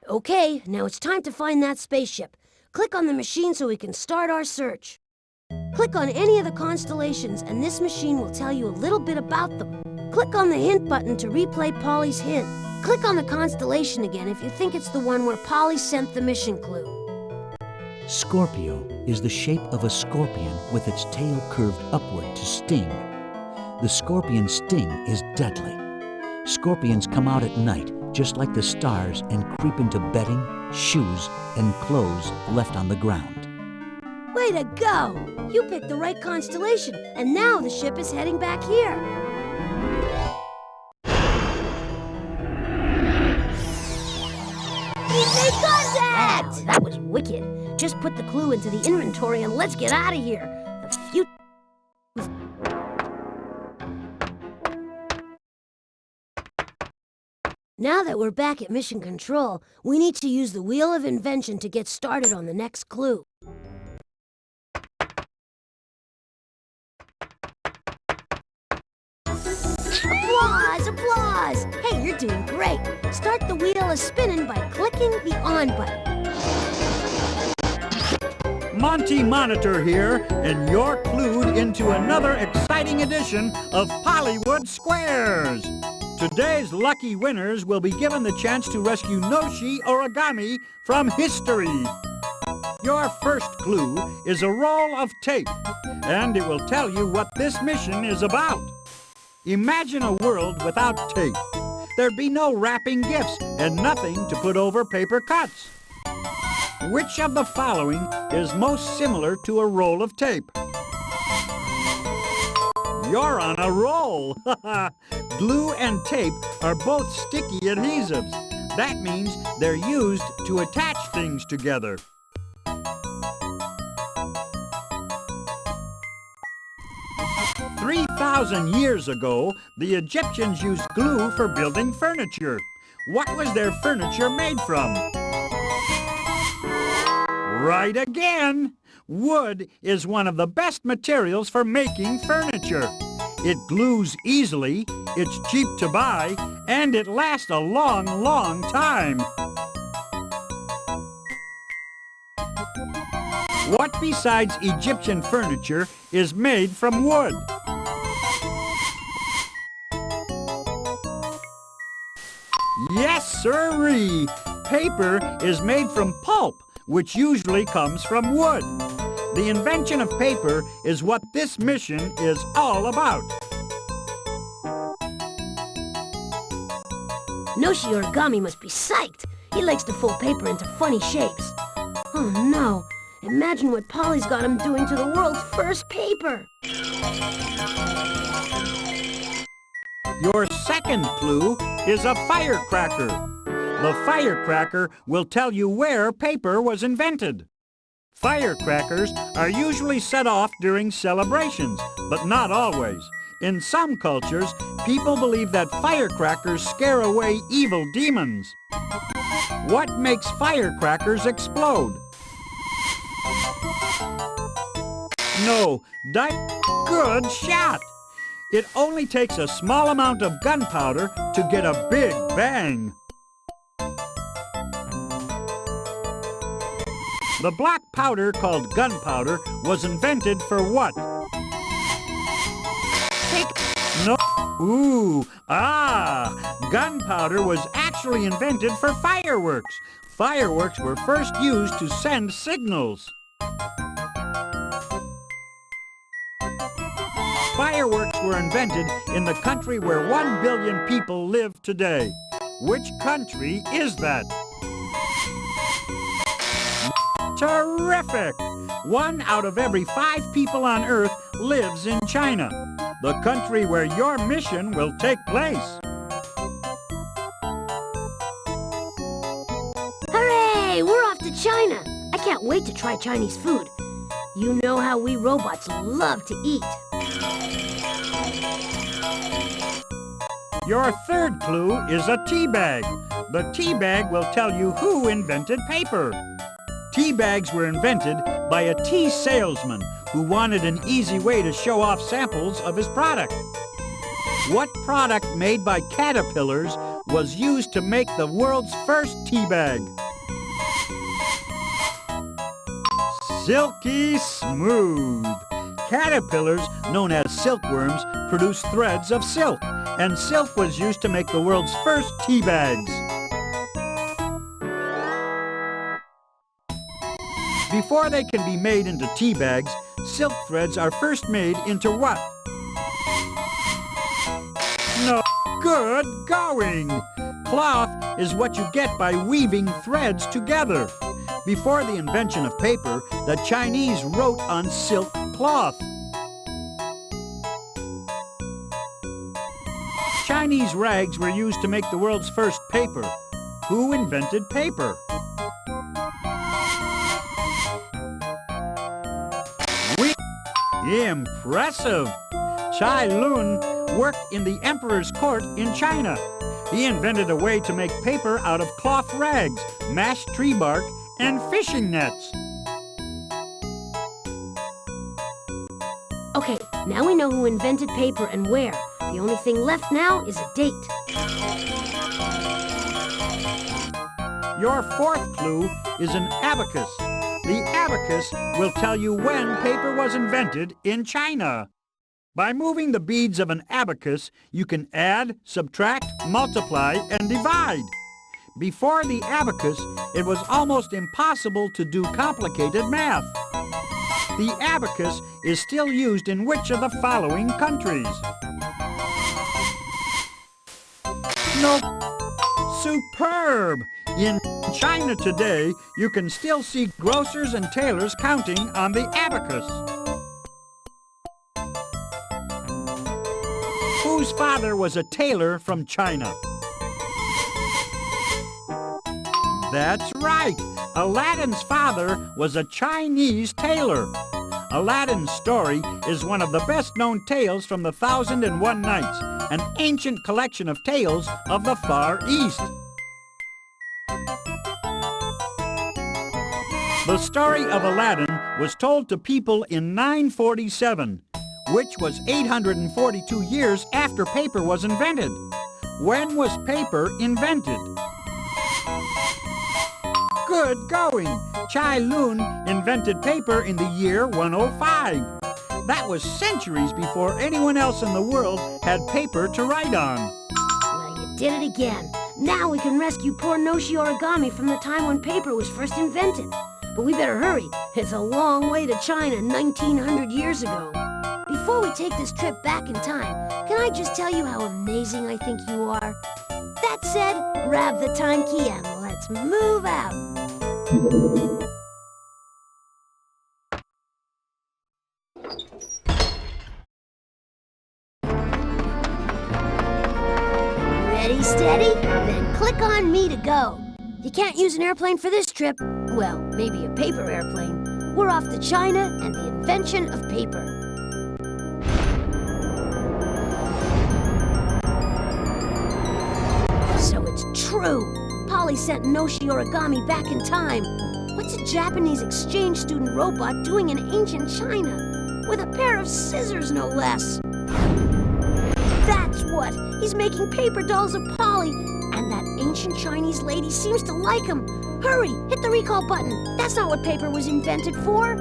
Okay, now it's time to find that spaceship. Click on the machine so we can start our search. Click on any of the constellations and this machine will tell you a little bit about them. Click on the hint button to replay Polly's hint. Click on the constellation again if you think it's the one where Polly sent the mission clue. Scorpio is the shape of a scorpion with its tail curved upward to sting. The scorpion's sting is deadly. Scorpions come out at night, just like the stars, and creep into bedding, shoes, and clothes left on the ground. Way to go! You picked the right constellation, and now the ship is heading back here. They got that! Wow, that was wicked. Just put the clue into the inventory and let's get out of here. The future... Now that we're back at Mission Control, we need to use the Wheel of Invention to get started on the next clue. Applause! Applause! Hey, you're doing great. Start the wheel a-spinning by clicking the on button. Monty Monitor here, and you're clued into another exciting edition of Hollywood Squares. Today's lucky winners will be given the chance to rescue Noshi Origami from history. Your first clue is a roll of tape, and it will tell you what this mission is about. Imagine a world without tape. There'd be no wrapping gifts and nothing to put over paper cuts. Which of the following is most similar to a roll of tape? You're on a roll! Glue and tape are both sticky adhesives. That means they're used to attach things together. 3,000 years ago, the Egyptians used glue for building furniture. what was their furniture made from? Right again! Wood is one of the best materials for making furniture. It glues easily, it's cheap to buy, and it lasts a long, long time. What besides Egyptian furniture is made from wood? Yes, sirree! Paper is made from pulp, which usually comes from wood. The invention of paper is what this mission is all about. Noshi Origami must be psyched. He likes to fold paper into funny shapes. Oh no, imagine what Polly's got him doing to the world's first paper. Your second clue is a firecracker. The firecracker will tell you where paper was invented. Firecrackers are usually set off during celebrations, but not always. In some cultures, people believe that firecrackers scare away evil demons. What makes firecrackers explode? No, good shot! It only takes a small amount of gunpowder to get a big bang. The black powder called gunpowder was invented for what? No. Gunpowder was actually invented for fireworks. Fireworks were first used to send signals. Fireworks were invented in the country where 1 billion people live today. Which country is that? Terrific! 1 out of every 5 people on Earth lives in China, the country where your mission will take place. Hooray! We're off to China! I can't wait to try Chinese food. You know how we robots love to eat. Your third clue is a tea bag. The tea bag will tell you who invented paper. Tea bags were invented by a tea salesman who wanted an easy way to show off samples of his product. What product made by caterpillars was used to make the world's first tea bag? Silky smooth. Caterpillars, known as silkworms, produce threads of silk, and silk was used to make the world's first tea bags. Before they can be made into tea bags, silk threads are first made into what? No, good going! Cloth is what you get by weaving threads together. Before the invention of paper, the Chinese wrote on silk cloth. Chinese rags were used to make the world's first paper. Who invented paper? Impressive! Cai Lun worked in the emperor's court in China. He invented a way to make paper out of cloth rags, mashed tree bark, and fishing nets. Okay, now we know who invented paper and where. The only thing left now is a date. Your fourth clue is an abacus. The abacus will tell you when paper was invented in China. By moving the beads of an abacus, you can add, subtract, multiply, and divide. Before the abacus, it was almost impossible to do complicated math. The abacus is still used in which of the following countries? Nope. Superb! In China today, you can still see grocers and tailors counting on the abacus. Whose father was a tailor from China? That's right! Aladdin's father was a Chinese tailor. Aladdin's story is one of the best-known tales from the 1001 Nights, an ancient collection of tales of the Far East. The story of Aladdin was told to people in 947, which was 842 years after paper was invented. When was paper invented? Good going! Chai Lun invented paper in the year 105. That was centuries before anyone else in the world had paper to write on. Now you did it again. Now we can rescue poor Noshi Origami from the time when paper was first invented. But we better hurry. It's a long way to China 1900 years ago. Before we take this trip back in time, can I just tell you how amazing I think you are? That said, grab the time key and let's move out. Ready, steady? Then click on me to go. You can't use an airplane for this trip. Well, maybe a paper airplane. We're off to China and the invention of paper. So it's true. Polly sent Noshi Origami back in time. What's a Japanese exchange student robot doing in ancient China? With a pair of scissors, no less. That's what! He's making paper dolls of Polly, and that ancient Chinese lady seems to like him. Hurry, hit the recall button. That's not what paper was invented for.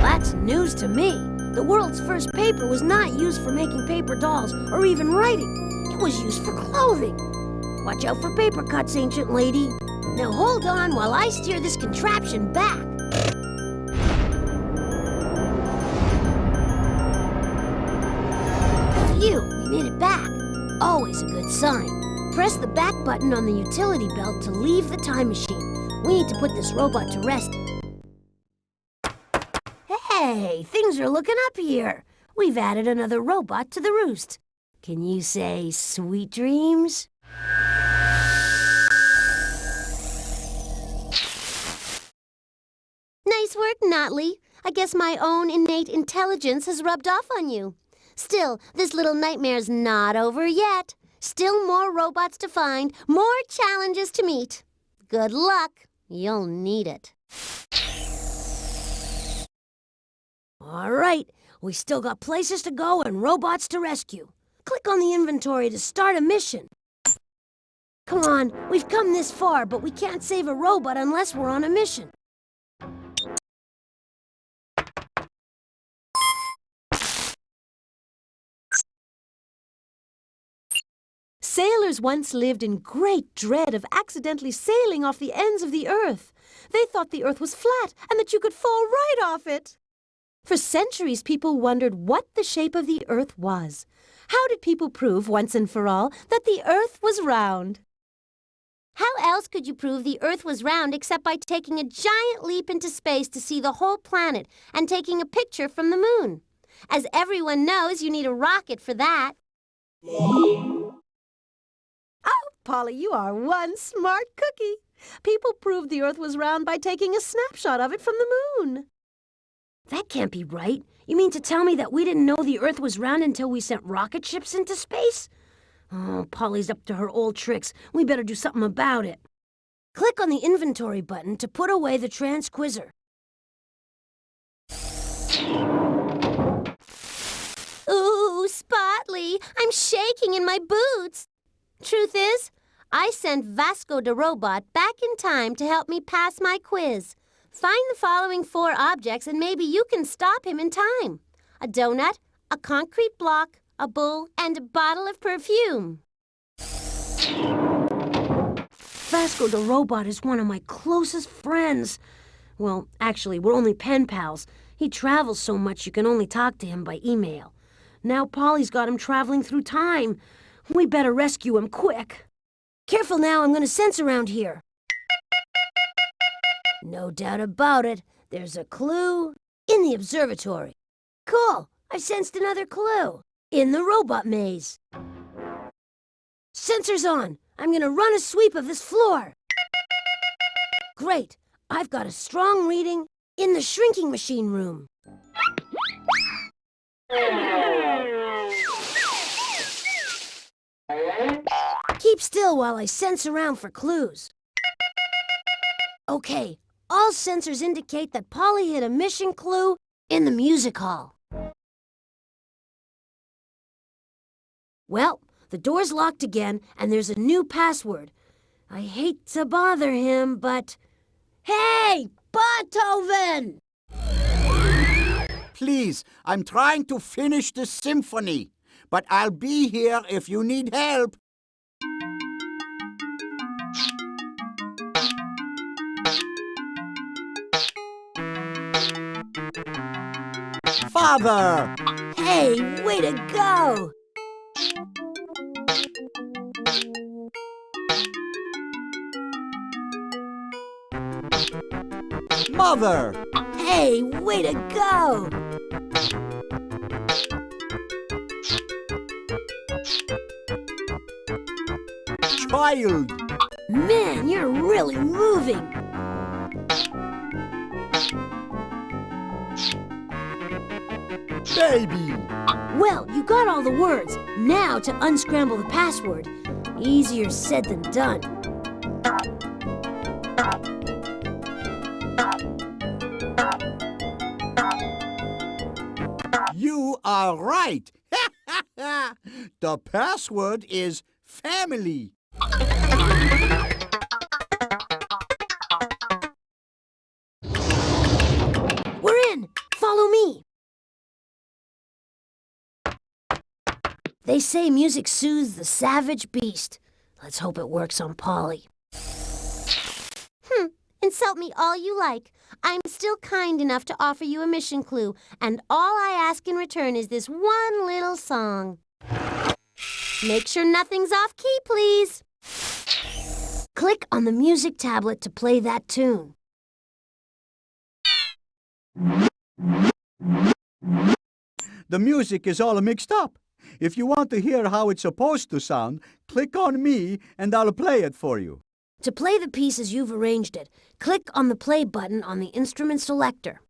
That's news to me. The world's first paper was not used for making paper dolls or even writing. It was used for clothing. Watch out for paper cuts, ancient lady. Now hold on while I steer this contraption back. Phew, we made it back. Always a good sign. Press the back button on the utility belt to leave the time machine. We need to put this robot to rest. Hey, things are looking up here. We've added another robot to the roost. Can you say sweet dreams? Nice work, Notley. I guess my own innate intelligence has rubbed off on you. Still, this little nightmare's not over yet. Still more robots to find, more challenges to meet. Good luck. You'll need it. All right, we still got places to go and robots to rescue. Click on the inventory to start a mission. Come on, we've come this far, but we can't save a robot unless we're on a mission. Sailors once lived in great dread of accidentally sailing off the ends of the earth. They thought the earth was flat and that you could fall right off it. For centuries, people wondered what the shape of the earth was. How did people prove once and for all that the earth was round? How else could you prove the Earth was round except by taking a giant leap into space to see the whole planet and taking a picture from the moon? As everyone knows, you need a rocket for that. Oh, Polly, you are one smart cookie. People proved the earth was round by taking a snapshot of it from the moon. That can't be right. You mean to tell me that we didn't know the Earth was round until we sent rocket ships into space? Oh, Polly's up to her old tricks. We better do something about it. Click on the inventory button to put away the transquizzer. Ooh, Spotly, I'm shaking in my boots. Truth is, I sent Vasco the robot back in time to help me pass my quiz. Find the following 4 objects and maybe you can stop him in time. A donut, a concrete block, a bull, and a bottle of perfume. Vasco the robot is one of my closest friends. Well, actually, we're only pen pals. He travels so much you can only talk to him by email. Now Polly's got him traveling through time. We better rescue him quick. Careful now, I'm going to sense around here. No doubt about it, there's a clue in the observatory. Cool, I've sensed another clue. In the robot maze. Sensors on. I'm going to run a sweep of this floor. Great, I've got a strong reading in the shrinking machine room. Keep still while I sense around for clues. Okay, all sensors indicate that Polly hid a mission clue in the music hall. Well, the door's locked again, and there's a new password. I hate to bother him, but... Hey, Beethoven! Please, I'm trying to finish the symphony, but I'll be here if you need help. Father! Hey, way to go! Mother! Hey, way to go! Child! Man, you're really moving! Baby! Well, you got all the words. Now to unscramble the password. Easier said than done. You are right! The password is family. We're in! Follow me! They say music soothes the savage beast. Let's hope it works on Polly. Insult me all you like. I'm still kind enough to offer you a mission clue, and all I ask in return is this one little song. Make sure nothing's off key, please. Click on the music tablet to play that tune. The music is all mixed up. If you want to hear how it's supposed to sound, click on me and I'll play it for you. To play the piece as you've arranged it, click on the play button on the instrument selector.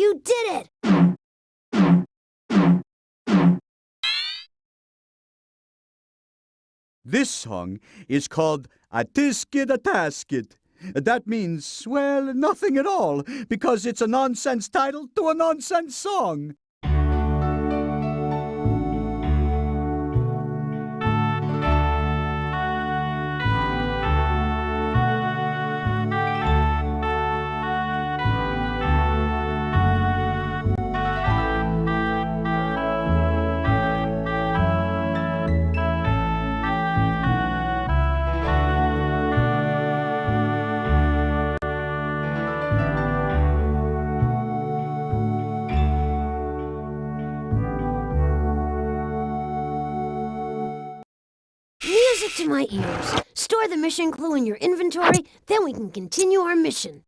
You did it! This song is called A Tisket a Tasket. That means, well, nothing at all, because it's a nonsense title to a nonsense song. Music to my ears. Store the mission clue in your inventory, then we can continue our mission.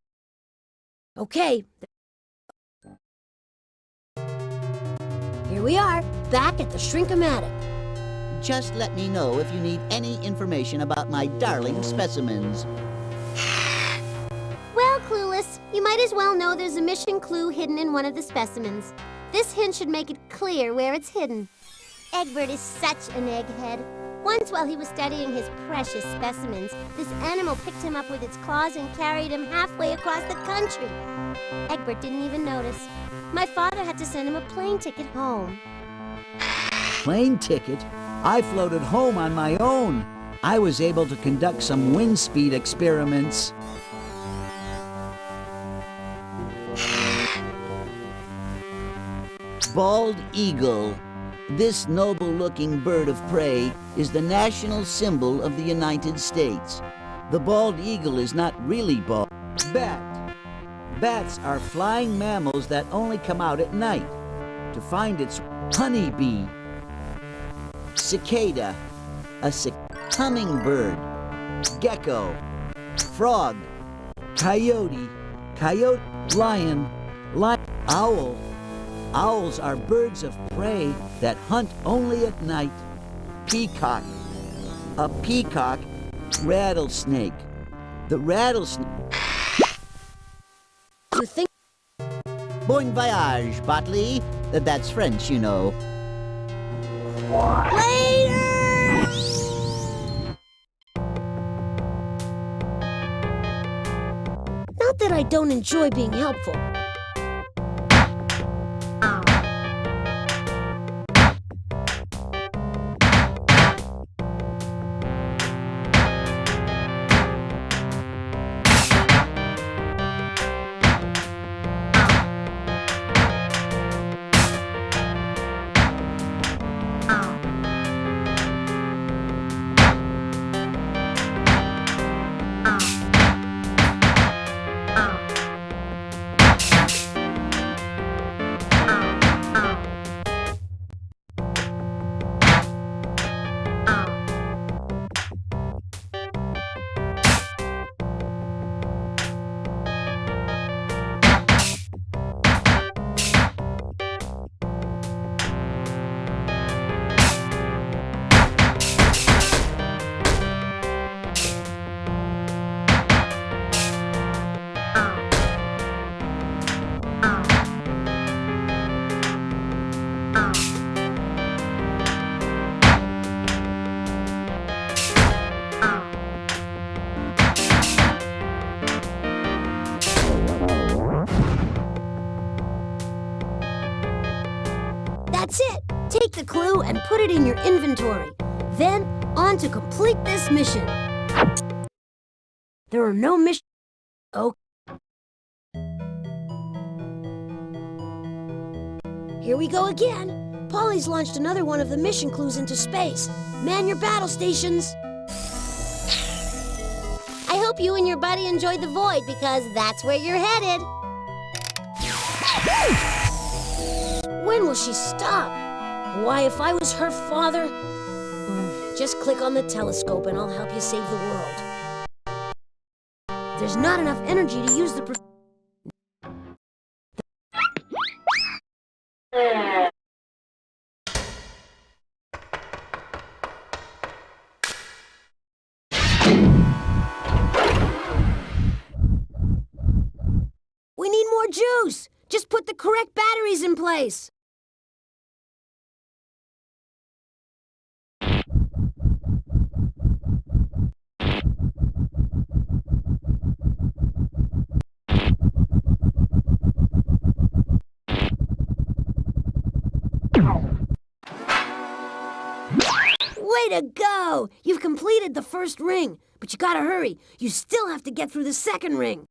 Okay. Here we are, back at the Shrink-O-Matic. Just let me know if you need any information about my darling specimens. Well, Clueless, you might as well know there's a mission clue hidden in one of the specimens. This hint should make it clear where it's hidden. Egbert is such an egghead. Once while he was studying his precious specimens, this animal picked him up with its claws and carried him halfway across the country. Egbert didn't even notice. My father had to send him a plane ticket home. Plane ticket? I floated home on my own. I was able to conduct some wind speed experiments. Bald eagle. This noble-looking bird of prey is the national symbol of the United States. The bald eagle is not really bald. Bat. Bats are flying mammals that only come out at night. To find its honeybee. cicada, hummingbird, gecko, frog, coyote, lion, owl. Owls are birds of prey that hunt only at night. Peacock, a peacock, rattlesnake. The rattlesnake. You think? Bon voyage, Botley. That's French, you know. Later! Not that I don't enjoy being helpful. That's it. Take the clue and put it in your inventory. Then, on to complete this mission. There are no missions. Oh. Here we go again. Polly's launched another one of the mission clues into space. Man your battle stations. I hope you and your buddy enjoyed the void because that's where you're headed. When will she stop? Why, if I was her father... Just click on the telescope and I'll help you save the world. There's not enough energy to use the... We need more juice! Just put the correct batteries in place! Way to go! You've completed the first ring, but you gotta hurry. You still have to get through the second ring.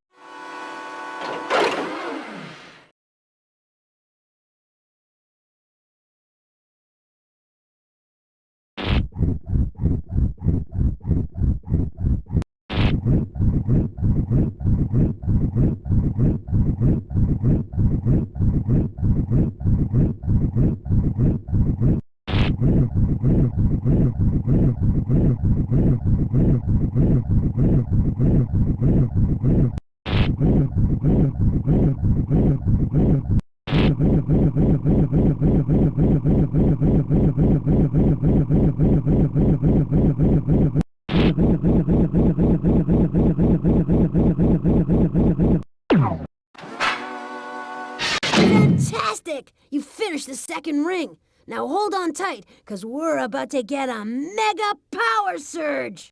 Fantastic! You finished the second ring. Now hold on tight, because we're about to get a mega power surge!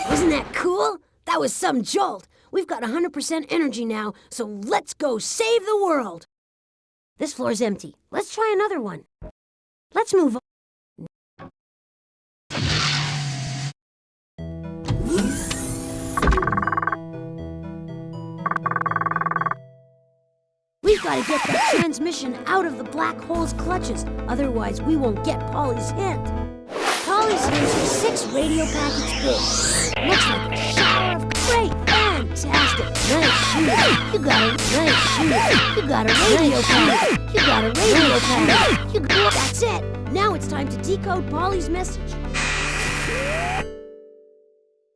Wasn't that cool? That was some jolt. We've got 100% energy now, so let's go save the world. This floor's empty. Let's try another one. Let's move on. We've got to get that transmission out of the black hole's clutches. Otherwise, we won't get Polly's hint. Polly! Polly's hints are 6 radio packets big. Looks like a shower of great, fantastic. Nice shooting. You got a nice shooting. You got a radio packet. You got a radio packet. That's it. Now it's time to decode Polly's message.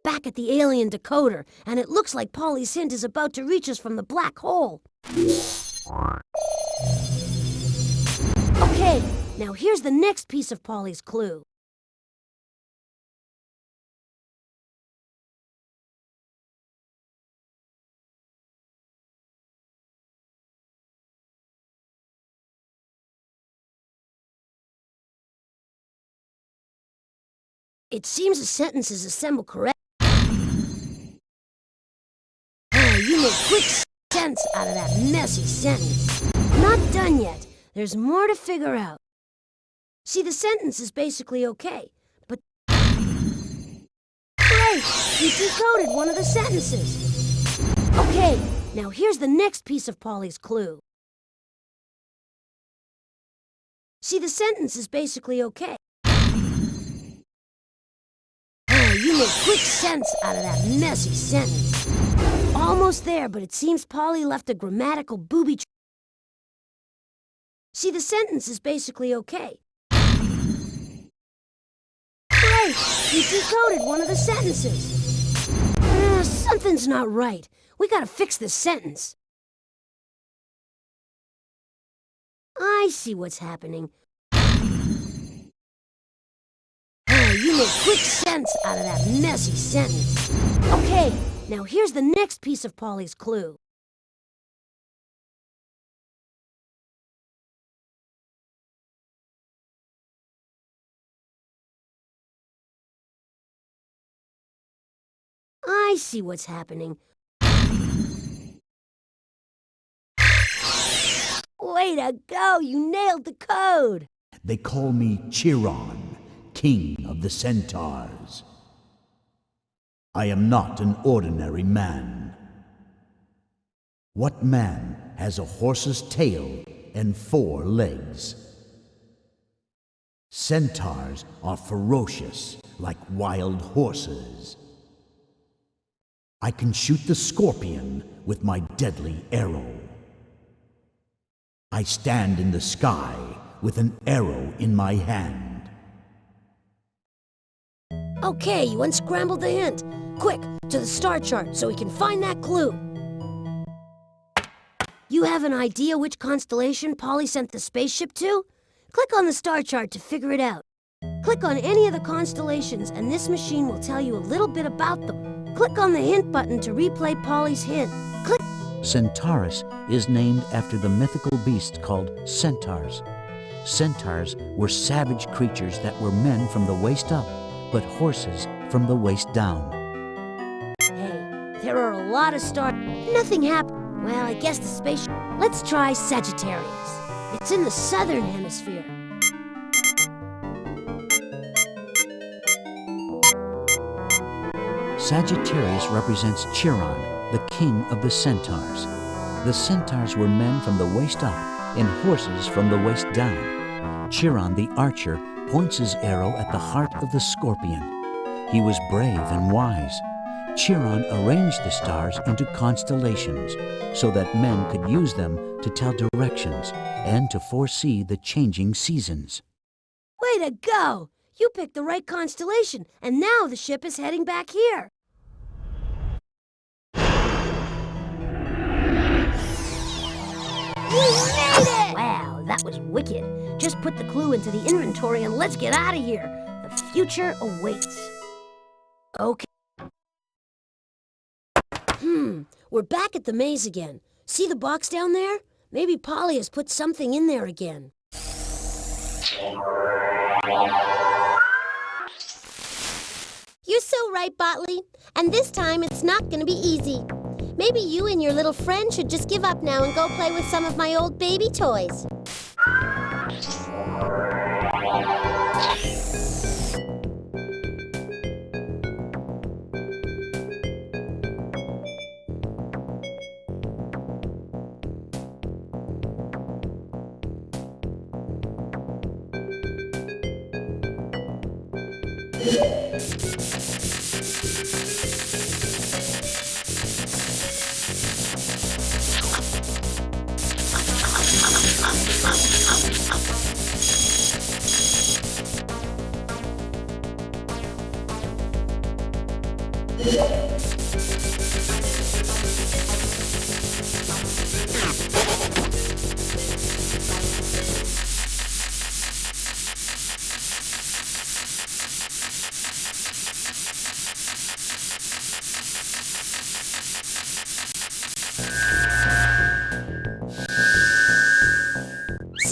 Back at the alien decoder, and it looks like Polly's hint is about to reach us from the black hole. Okay, now here's the next piece of Polly's clue. It seems the sentence is assembled correct. You make quick sense out of that messy sentence. Not done yet. There's more to figure out. See, the sentence is basically okay, but... Great! You decoded one of the sentences. Okay, now here's the next piece of Polly's clue. See, the sentence is basically okay. You make quick sense out of that messy sentence. Almost there, but it seems Polly left a grammatical booby trap. See, the sentence is basically okay. Great! You decoded one of the sentences. Something's not right. We gotta fix this sentence. I see what's happening. You make quick sense out of that messy sentence. Okay, now here's the next piece of Polly's clue. I see what's happening. Way to go! You nailed the code! They call me Chiron, king of the centaurs. I am not an ordinary man. What man has a horse's tail and 4 legs? Centaurs are ferocious like wild horses. I can shoot the scorpion with my deadly arrow. I stand in the sky with an arrow in my hand. Okay, you unscrambled the hint. Quick, to the star chart so we can find that clue. You have an idea which constellation Polly sent the spaceship to? Click on the star chart to figure it out. Click on any of the constellations and this machine will tell you a little bit about them. Click on the hint button to replay Polly's hint. Click. Centaurus is named after the mythical beast called centaurs. Centaurs were savage creatures that were men from the waist up, but horses from the waist down. Hey, there are a lot of stars. Nothing happened. Well, I guess the spaceship... Let's try Sagittarius. It's in the southern hemisphere. Sagittarius represents Chiron, the king of the centaurs. The centaurs were men from the waist up and horses from the waist down. Chiron the archer points his arrow at the heart of the scorpion. He was brave and wise. Chiron arranged the stars into constellations so that men could use them to tell directions and to foresee the changing seasons. Way to go! You picked the right constellation, and now the ship is heading back here. We made it! Wow, that was wicked. Just put the clue into the inventory and let's get out of here. The future awaits. Okay. We're back at the maze again. See the box down there? Maybe Polly has put something in there again. You're so right, Botley. And this time it's not gonna be easy. Maybe you and your little friend should just give up now and go play with some of my old baby toys. See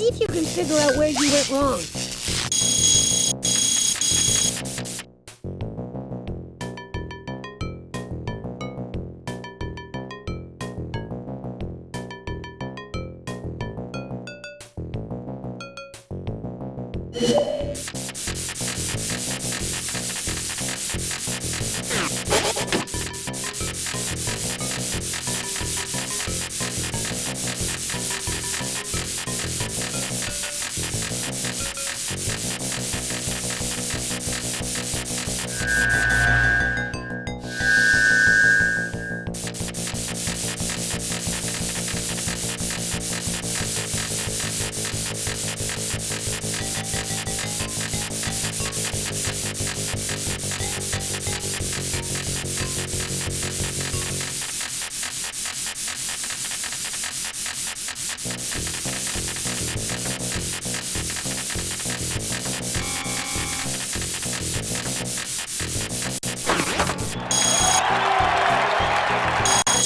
if you can figure out where you went wrong.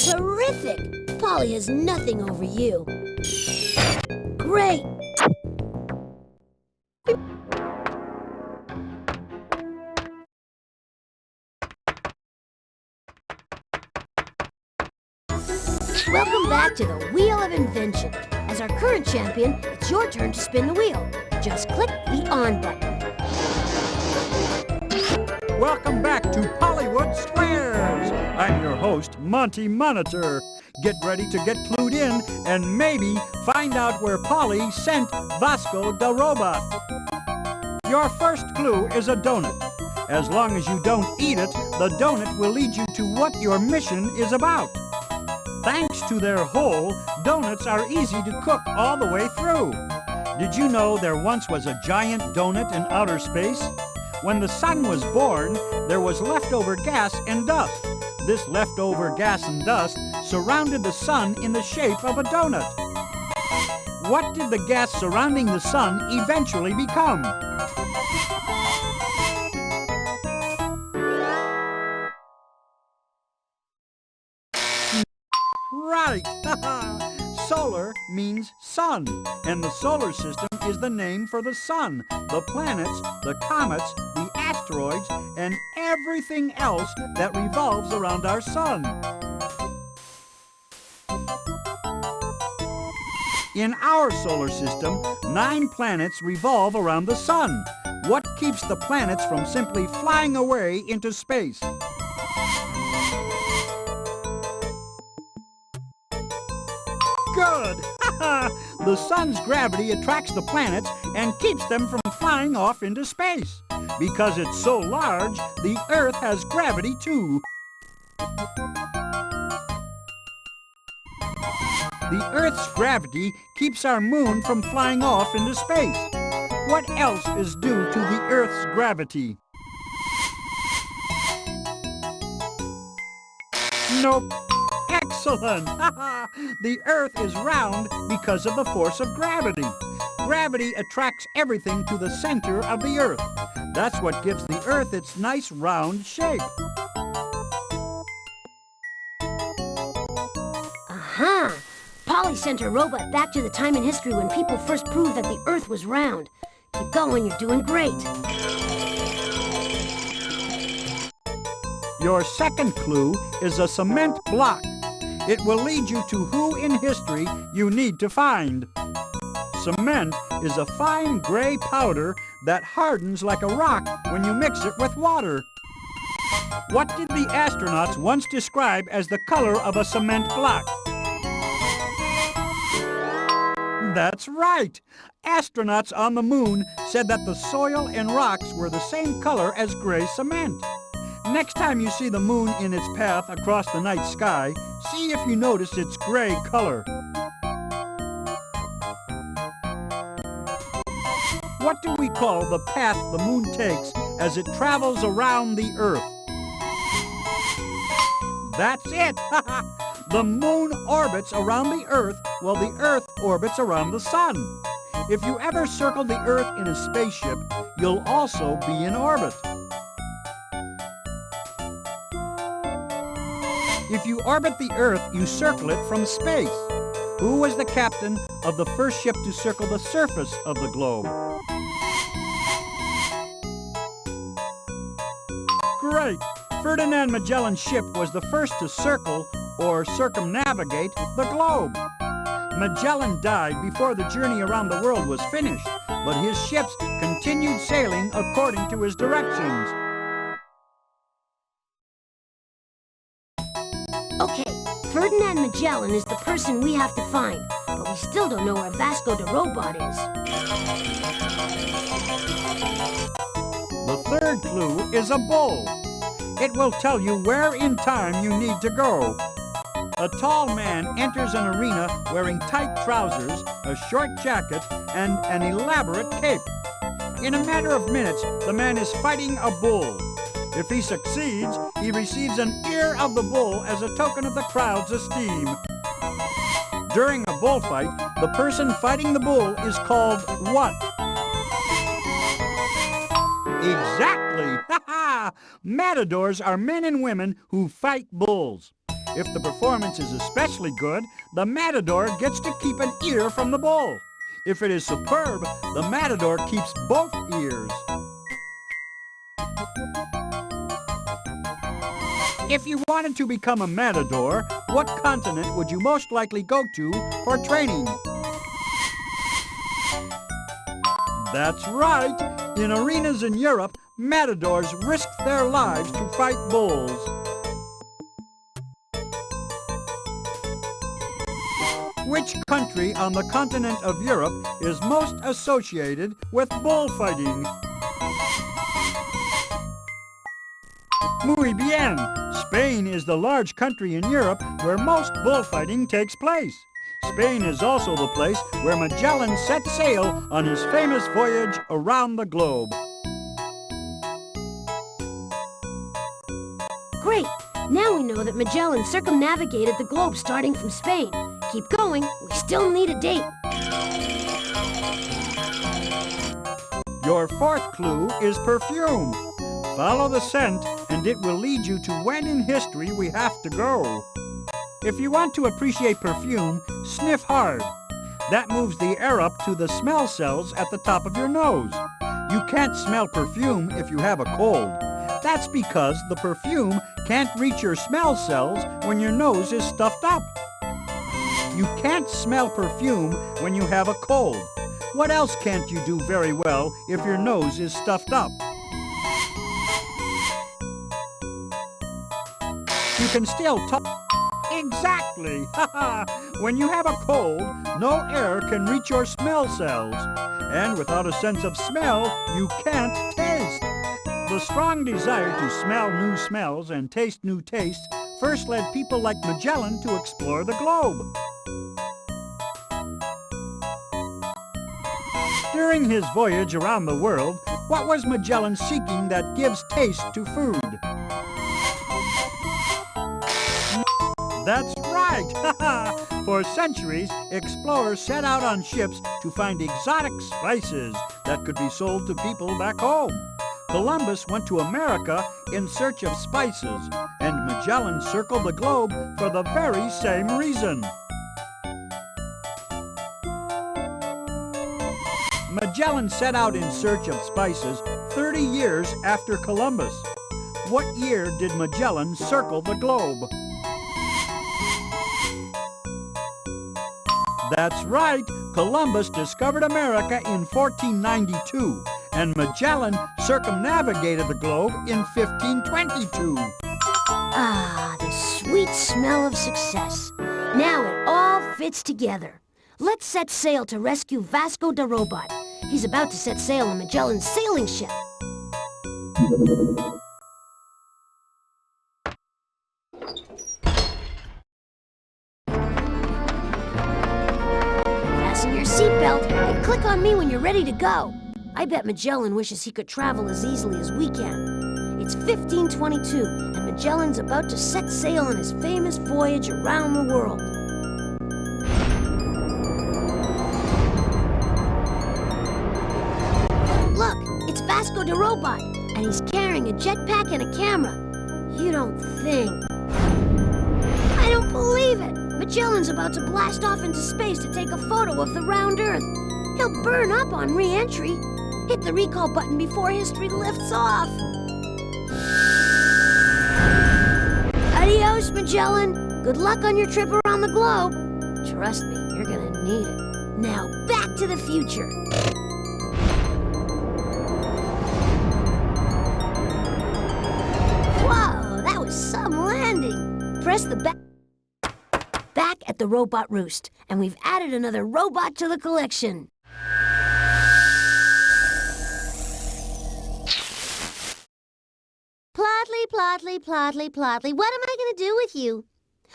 Terrific! Polly has nothing over you. Great! Welcome back to the Wheel of Invention. As our current champion, it's your turn to spin the wheel. Just click the on button. Welcome back to Hollywood Squares. I'm your host, Monty Monitor. Get ready to get clued in and maybe find out where Polly sent Vasco da Robot. Your first clue is a donut. As long as you don't eat it, the donut will lead you to what your mission is about. Thanks to their hole, donuts are easy to cook all the way through. Did you know there once was a giant donut in outer space? When the sun was born, there was leftover gas and dust. This leftover gas and dust surrounded the sun in the shape of a donut. What did the gas surrounding the sun eventually become? Right! Solar means sun, and the solar system is the name for the sun, the planets, the comets, the asteroids, and everything else that revolves around our sun. In our solar system, 9 planets revolve around the sun. What keeps the planets from simply flying away into space? Good! The sun's gravity attracts the planets and keeps them from flying off into space. Because it's so large, the Earth has gravity too. The Earth's gravity keeps our moon from flying off into space. What else is due to the Earth's gravity? Nope. Excellent! The Earth is round because of the force of gravity. Gravity attracts everything to the center of the Earth. That's what gives the Earth its nice round shape. Aha! Polly sent her robot back to the time in history when people first proved that the Earth was round. Keep going, you're doing great. Your second clue is a cement block. It will lead you to who in history you need to find. Cement is a fine gray powder that hardens like a rock when you mix it with water. What did the astronauts once describe as the color of a cement block? That's right. Astronauts on the moon said that the soil and rocks were the same color as gray cement. Next time you see the moon in its path across the night sky, see if you notice its gray color. What do we call the path the moon takes as it travels around the Earth? That's it! The moon orbits around the Earth while the Earth orbits around the sun. If you ever circle the Earth in a spaceship, you'll also be in orbit. If you orbit the Earth, you circle it from space. Who was the captain of the first ship to circle the surface of the globe? Great! Ferdinand Magellan's ship was the first to circle or circumnavigate the globe. Magellan died before the journey around the world was finished, but his ships continued sailing according to his directions. Okay, Ferdinand Magellan is the person we have to find, but we still don't know where Vasco da Robot is. The third clue is a bull. It will tell you where in time you need to go. A tall man enters an arena wearing tight trousers, a short jacket, and an elaborate cape. In a matter of minutes, the man is fighting a bull. If he succeeds, he receives an ear of the bull as a token of the crowd's esteem. During a bullfight, the person fighting the bull is called what? Exactly! Ha-ha! Matadors are men and women who fight bulls. If the performance is especially good, the matador gets to keep an ear from the bull. If it is superb, the matador keeps both ears. If you wanted to become a matador, what continent would you most likely go to for training? That's right! In arenas in Europe, matadors risk their lives to fight bulls. Which country on the continent of Europe is most associated with bullfighting? Muy bien! Spain is the large country in Europe where most bullfighting takes place. Spain is also the place where Magellan set sail on his famous voyage around the globe. Great! Now we know that Magellan circumnavigated the globe starting from Spain. Keep going, we still need a date. Your fourth clue is perfume. Follow the scent and it will lead you to when in history we have to go. If you want to appreciate perfume, sniff hard. That moves the air up to the smell cells at the top of your nose. You can't smell perfume if you have a cold. That's because the perfume can't reach your smell cells when your nose is stuffed up. You can't smell perfume when you have a cold. What else can't you do very well if your nose is stuffed up? You can still talk. Exactly! When you have a cold, no air can reach your smell cells. And without a sense of smell, you can't taste. The strong desire to smell new smells and taste new tastes first led people like Magellan to explore the globe. During his voyage around the world, what was Magellan seeking that gives taste to food? That's right! For centuries, explorers set out on ships to find exotic spices that could be sold to people back home. Columbus went to America in search of spices, and Magellan circled the globe for the very same reason. Magellan set out in search of spices 30 years after Columbus. What year did Magellan circle the globe? That's right, Columbus discovered America in 1492, and Magellan circumnavigated the globe in 1522. Ah, the sweet smell of success. Now it all fits together. Let's set sail to rescue Vasco da Robot. He's about to set sail on Magellan's sailing ship. Fasten your seatbelt and click on me when you're ready to go. I bet Magellan wishes he could travel as easily as we can. It's 1522, and Magellan's about to set sail on his famous voyage around the world. Look, it's Vasco da Robot, and he's carrying a jetpack and a camera. You don't think... I don't believe it! Magellan's about to blast off into space to take a photo of the round Earth. He'll burn up on re-entry. Hit the recall button before history lifts off. Adios, Magellan. Good luck on your trip around the globe. Trust me, you're gonna need it. Now, back to the future. Whoa, that was some landing. Press the back at the robot roost, and we've added another robot to the collection. Plotly, what am I going to do with you?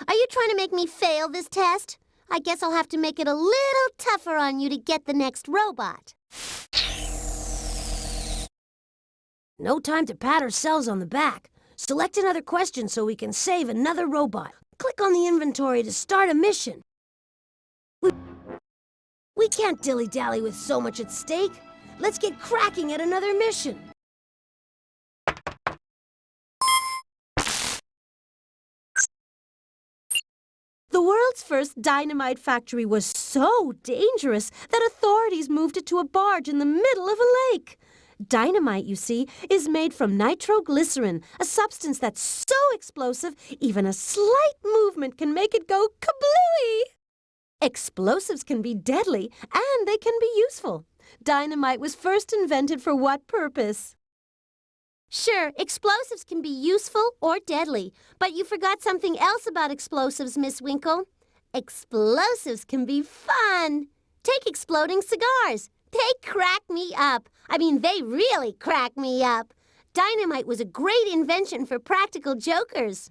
Are you trying to make me fail this test? I guess I'll have to make it a little tougher on you to get the next robot. No time to pat ourselves on the back. Select another question so we can save another robot. Click on the inventory to start a mission. We can't dilly-dally with so much at stake. Let's get cracking at another mission. The world's first dynamite factory was so dangerous that authorities moved it to a barge in the middle of a lake. Dynamite, you see, is made from nitroglycerin, a substance that's so explosive, even a slight movement can make it go kablooey. Explosives can be deadly, and they can be useful. Dynamite was first invented for what purpose? Sure, explosives can be useful or deadly, but you forgot something else about explosives, Miss Winkle. Explosives can be fun. Take exploding cigars. They crack me up. I mean, they really crack me up. Dynamite was a great invention for practical jokers.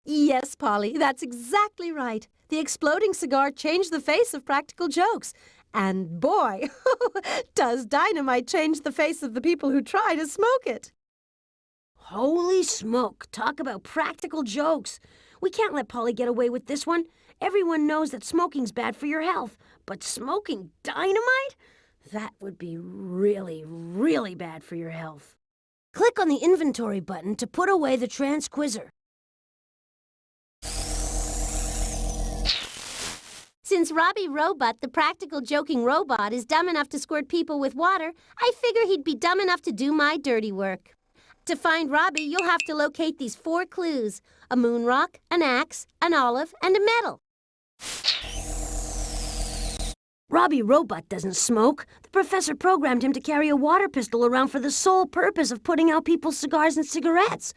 Yes, Polly, that's exactly right. The exploding cigar changed the face of practical jokes. And boy, does dynamite change the face of the people who try to smoke it. Holy smoke, talk about practical jokes. We can't let Polly get away with this one. Everyone knows that smoking's bad for your health, but smoking dynamite? That would be really, really bad for your health. Click on the inventory button to put away the transquizzer. Since Robbie Robot, the practical joking robot, is dumb enough to squirt people with water, I figure he'd be dumb enough to do my dirty work. To find Robbie, you'll have to locate these 4 clues: a moon rock, an axe, an olive, and a medal. Robbie Robot doesn't smoke. The professor programmed him to carry a water pistol around for the sole purpose of putting out people's cigars and cigarettes.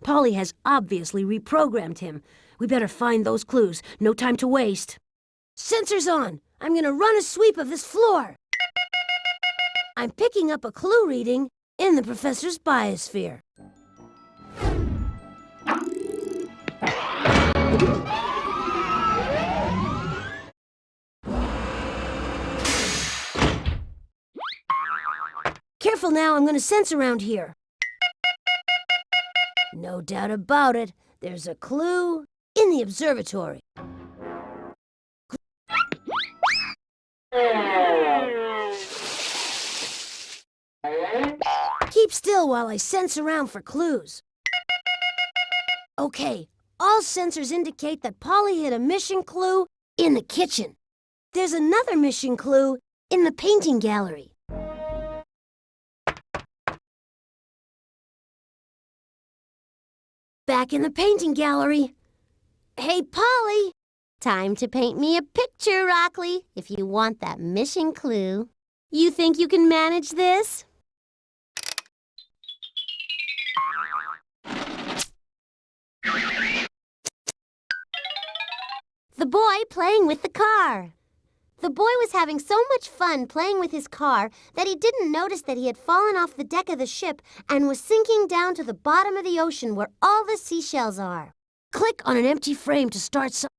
Polly has obviously reprogrammed him. We better find those clues. No time to waste. Sensors on! I'm gonna run a sweep of this floor. I'm picking up a clue reading in the professor's biosphere. Careful now, I'm gonna sense around here. No doubt about it, there's a clue in the observatory. Keep still while I sense around for clues. Okay, all sensors indicate that Polly hit a mission clue in the kitchen. There's another mission clue in the painting gallery. Back in the painting gallery. Hey, Polly! Time to paint me a picture, Rockley, if you want that mission clue. You think you can manage this? The boy playing with the car. The boy was having so much fun playing with his car that he didn't notice that he had fallen off the deck of the ship and was sinking down to the bottom of the ocean where all the seashells are. Click on an empty frame to start some.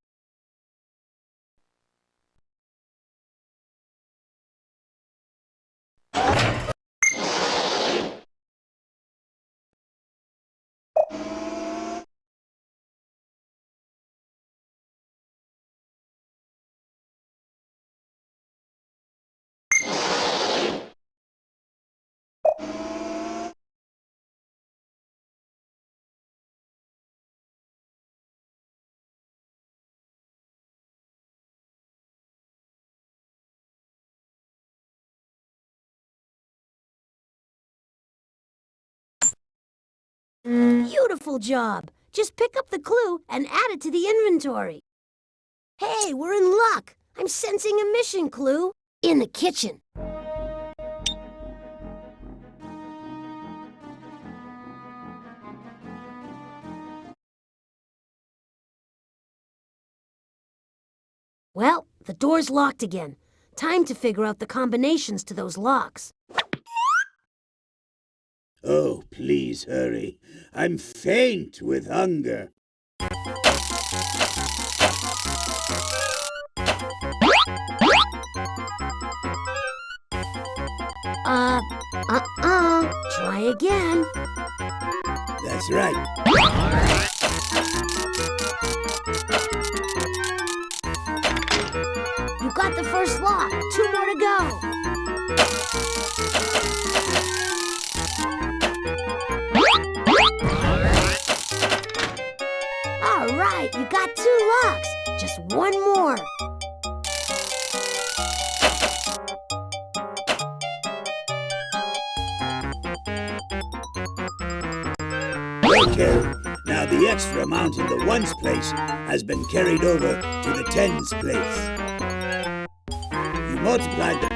Beautiful job. Just pick up the clue and add it to the inventory. Hey, we're in luck. I'm sensing a mission clue in the kitchen. Well, the door's locked again. Time to figure out the combinations to those locks. Oh, please hurry. I'm faint with hunger. Try again. That's right. You got the first lock. 2 more to go. All right, you got 2 locks. Just 1 more. Okay, now the extra amount in the ones place has been carried over to the tens place. You multiplied that.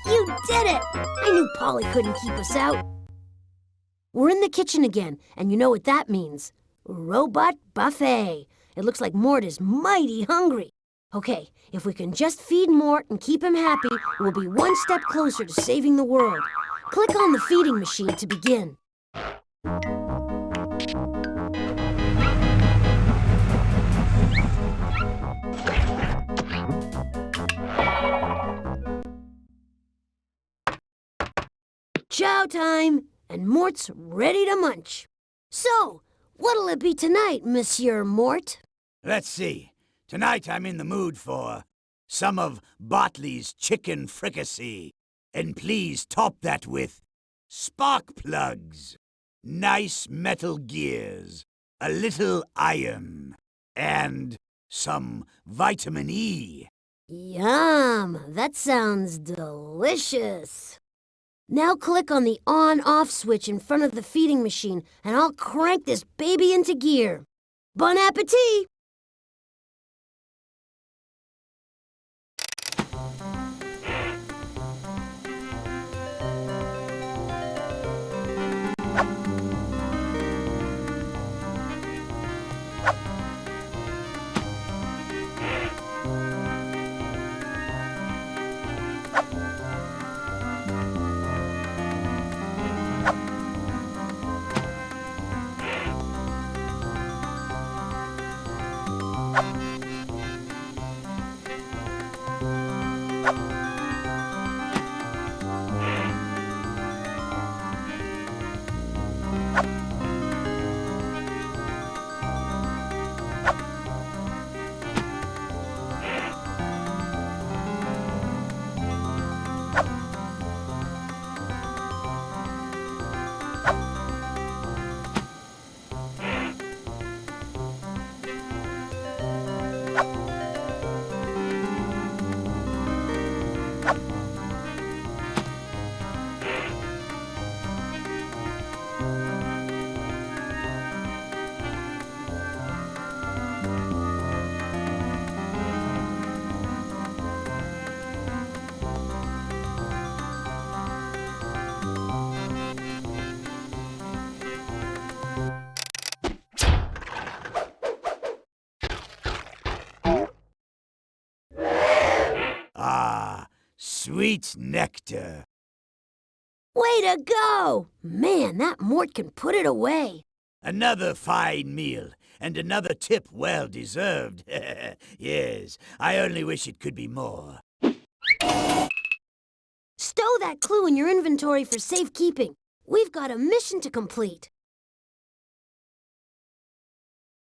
You did it! I knew Polly couldn't keep us out. We're in the kitchen again, and you know what that means. Robot buffet. It looks like Mort is mighty hungry. Okay, if we can just feed Mort and keep him happy, we'll be 1 step closer to saving the world. Click on the feeding machine to begin. Chow time! And Mort's ready to munch. So, what'll it be tonight, Monsieur Mort? Let's see. Tonight I'm in the mood for some of Botley's chicken fricassee. And please top that with spark plugs, nice metal gears, a little iron, and some vitamin E. Yum! That sounds delicious. Now click on the on-off switch in front of the feeding machine, and I'll crank this baby into gear. Bon appetit! Sweet nectar. Way to go! Man, that Mort can put it away. Another fine meal, and another tip well deserved. Yes, I only wish it could be more. Stow that clue in your inventory for safekeeping. We've got a mission to complete.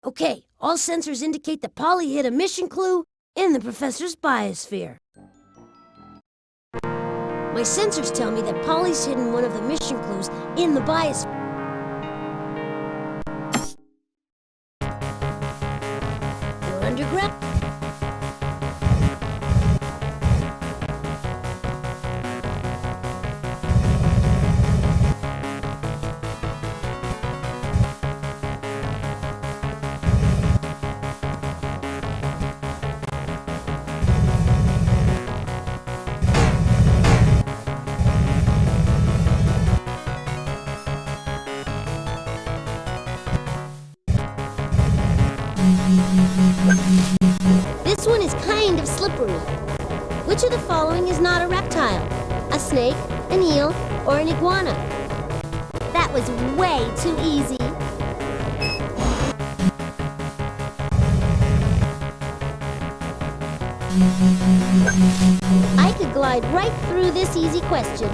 Okay, all sensors indicate that Polly hid a mission clue in the professor's biosphere. My sensors tell me that Polly's hidden one of the mission clues in the biosphere. You're underground. This one is kind of slippery. Which of the following is not a reptile? A snake, an eel, or an iguana? That was way too easy. I could glide right through this easy question.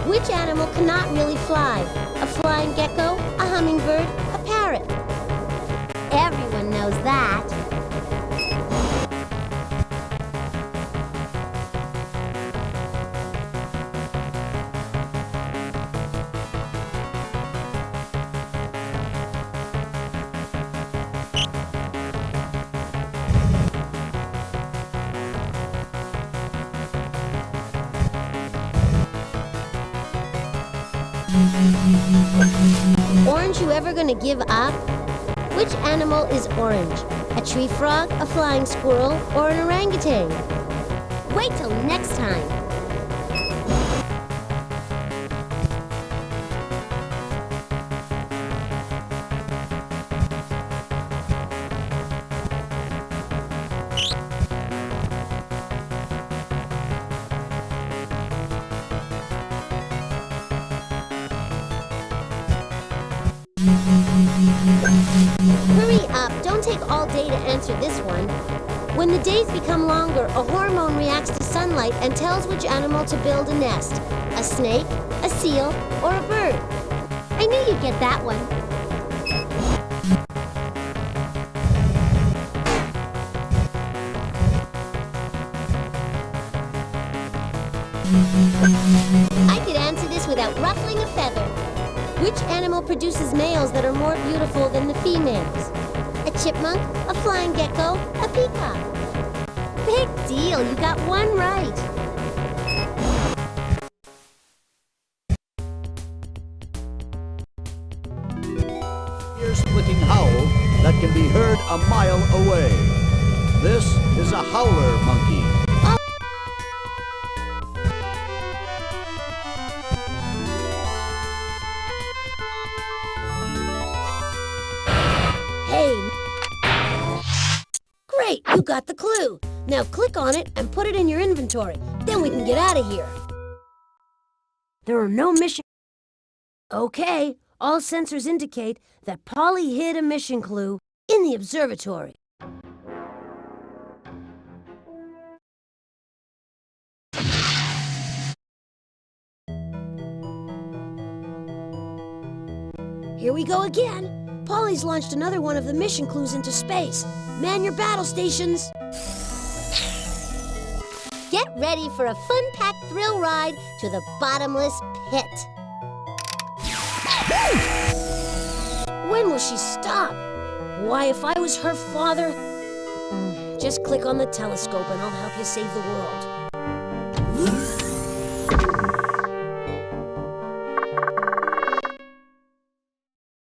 Which animal cannot really fly? A flying gecko, a hummingbird, a parrot? Everyone knows that. Orange, you ever gonna give up? Which animal is orange? A tree frog, a flying squirrel, or an orangutan? Wait till next time. Hurry up, don't take all day to answer this one. When the days become longer, a hormone reacts to sunlight and tells which animal to build a nest. A snake, a seal, or a bird. I knew you'd get that one. I could answer this without ruffling a feather. Which animal produces males that are more beautiful than the females? A chipmunk, a flying gecko, a peacock? Big deal, you got one right. Ear-splitting howl that can be heard a mile away. This is a howler monkey. Hey! Great, you got the clue. Now click on it and put it in your inventory. Then we can get out of here. There are no mission... Okay, all sensors indicate that Polly hid a mission clue in the observatory. Here we go again. Polly's launched another one of the mission clues into space. Man your battle stations. Get ready for a fun-packed thrill ride to the bottomless pit. When will she stop? Why, if I was her father... Just click on the telescope and I'll help you save the world.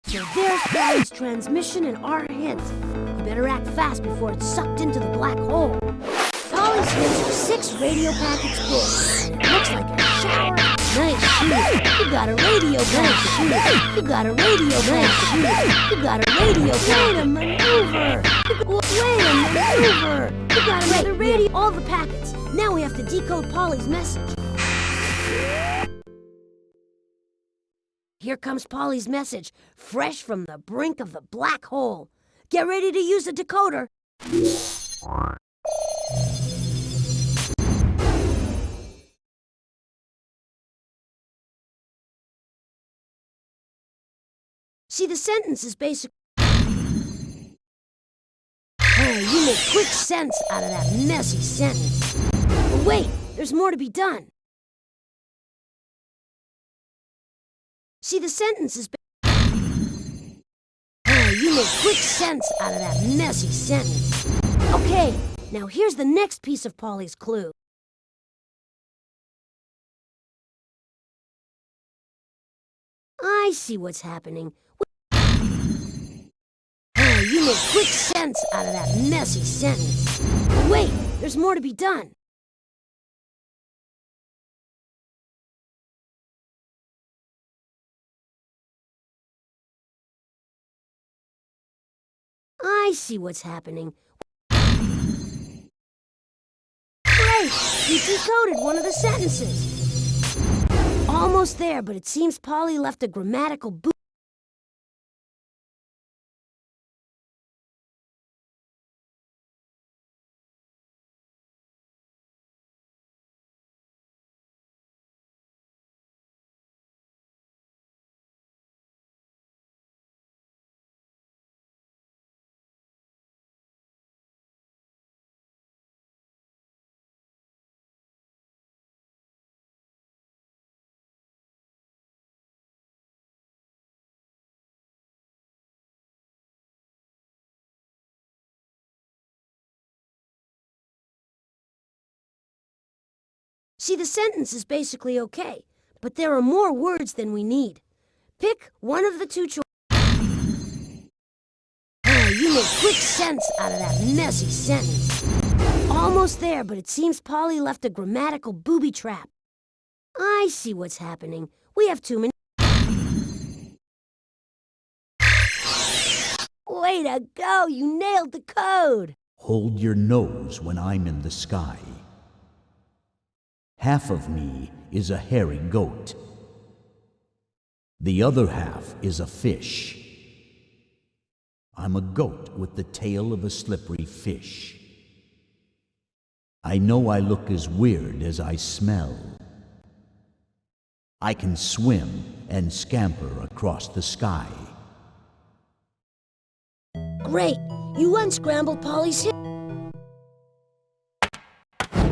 So there's Polly's transmission and our hint. You better act fast before it's sucked into the black hole. Polly's hints are 6 radio packets full. Looks like a shower. Nice shoot. You got a radio package. You got a radio package. You got a radio package. Way to maneuver. Wait a maneuver! We got another radio. All the packets. Now we have to decode Polly's message. Here comes Polly's message, fresh from the brink of the black hole. Get ready to use the decoder. See, the sentence is basically... Oh, you make quick sense out of that messy sentence. But wait, there's more to be done. See, the sentence is... Oh, you make quick sense out of that messy sentence. Okay, now here's the next piece of Polly's clue. I see what's happening. Oh, you make quick sense out of that messy sentence. But wait, there's more to be done. I see what's happening. Great! You decoded one of the sentences. Almost there, but it seems Polly left a grammatical boot. See, the sentence is basically okay, but there are more words than we need. Pick one of the two choices. Oh, you make quick sense out of that messy sentence. Almost there, but it seems Polly left a grammatical booby trap. I see what's happening. We have too many... Way to go! You nailed the code! Hold your nose when I'm in the sky. Half of me is a hairy goat. The other half is a fish. I'm a goat with the tail of a slippery fish. I know I look as weird as I smell. I can swim and scamper across the sky. Great! You unscrambled Polly's hip.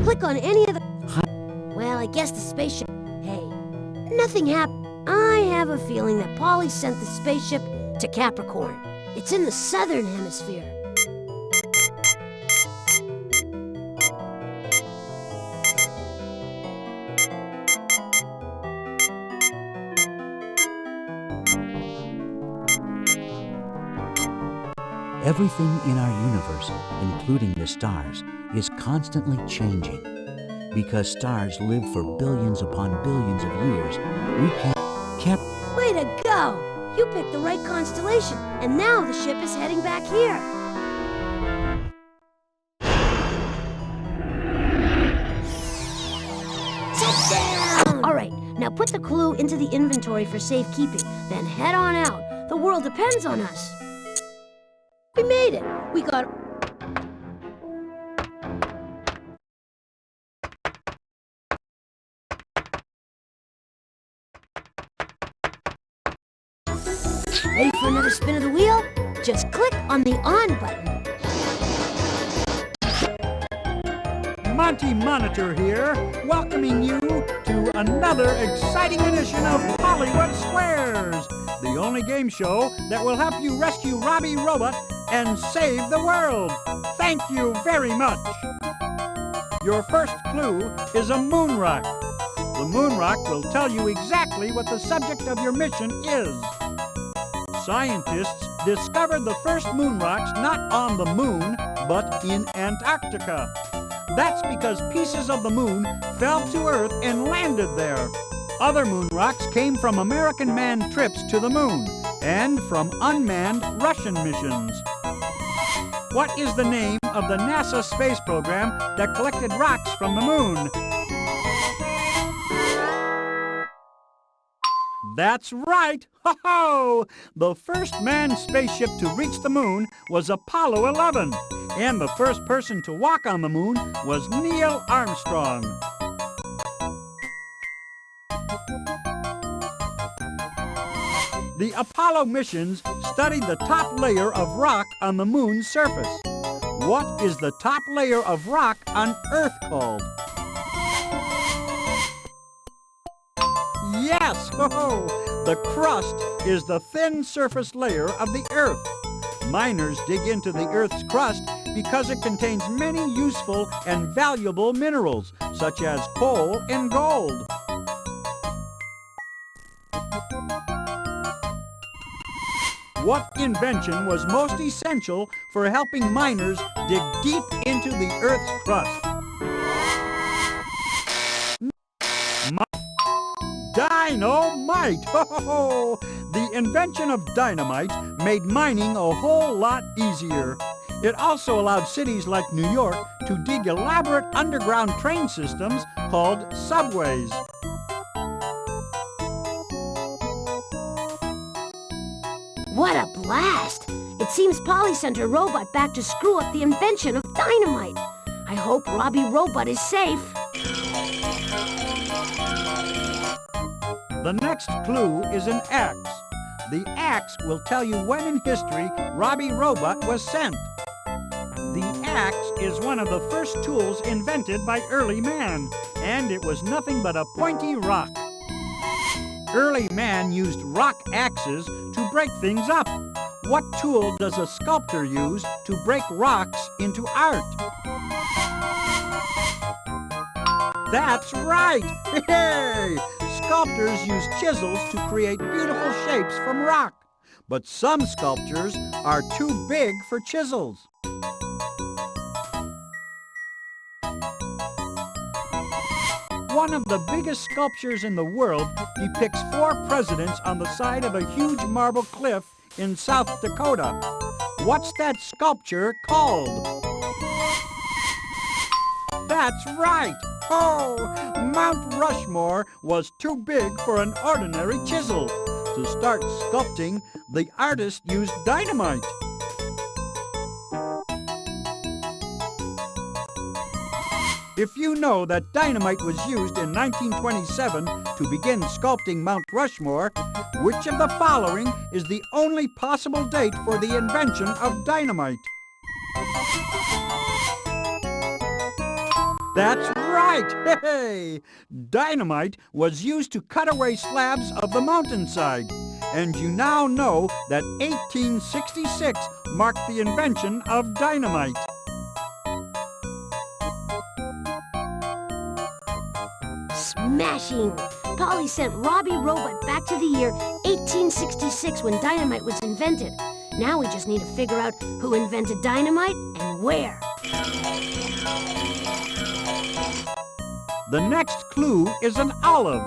Click on any of the... Well, I guess the spaceship... Hey, nothing happened. I have a feeling that Polly sent the spaceship to Capricorn. It's in the southern hemisphere. Everything in our universe, including the stars, is constantly changing. Because stars live for billions upon billions of years, we can't... Way to go! You picked the right constellation, and now the ship is heading back here. Sit down! All right, now put the clue into the inventory for safekeeping, then head on out. The world depends on us. We made it! We got... Ready for another spin of the wheel? Just click on the on button. Monty Monitor here, welcoming you to another exciting edition of Hollywood Squares, the only game show that will help you rescue Robbie Robot and save the world. Thank you very much. Your first clue is a moon rock. The moon rock will tell you exactly what the subject of your mission is. Scientists discovered the first moon rocks not on the moon, but in Antarctica. That's because pieces of the moon fell to Earth and landed there. Other moon rocks came from American manned trips to the moon and from unmanned Russian missions. what is the name of the NASA space program that collected rocks from the moon? That's right! Ho-ho! The first manned spaceship to reach the moon was Apollo 11, and the first person to walk on the moon was Neil Armstrong. The Apollo missions studied the top layer of rock on the moon's surface. What is the top layer of rock on Earth called? Yes! Ho-ho! The crust is the thin surface layer of the Earth. Miners dig into the Earth's crust because it contains many useful and valuable minerals, such as coal and gold. What invention was most essential for helping miners dig deep into the Earth's crust? Dynamite! Ho, ho, ho. The invention of dynamite made mining a whole lot easier. It also allowed cities like New York to dig elaborate underground train systems called subways. What a blast! It seems Polly sent her robot back to screw up the invention of dynamite. I hope Robbie Robot is safe. The next clue is an X. The X will tell you when in history Robbie Robot was sent. The axe is one of the first tools invented by early man, and it was nothing but a pointy rock. Early man used rock axes to break things up. What tool does a sculptor use to break rocks into art? That's right! Hey! Sculptors use chisels to create beautiful shapes from rock. But some sculptures are too big for chisels. One of the biggest sculptures in the world depicts 4 presidents on the side of a huge marble cliff in South Dakota. What's that sculpture called? That's right! Oh, Mount Rushmore was too big for an ordinary chisel. To start sculpting, the artist used dynamite. If you know that dynamite was used in 1927 to begin sculpting Mount Rushmore, which of the following is the only possible date for the invention of dynamite? That's right! Hey! Dynamite was used to cut away slabs of the mountainside. And you now know that 1866 marked the invention of dynamite. Smashing! Polly sent Robbie Robot back to the year 1866 when dynamite was invented. Now we just need to figure out who invented dynamite and where. The next clue is an olive.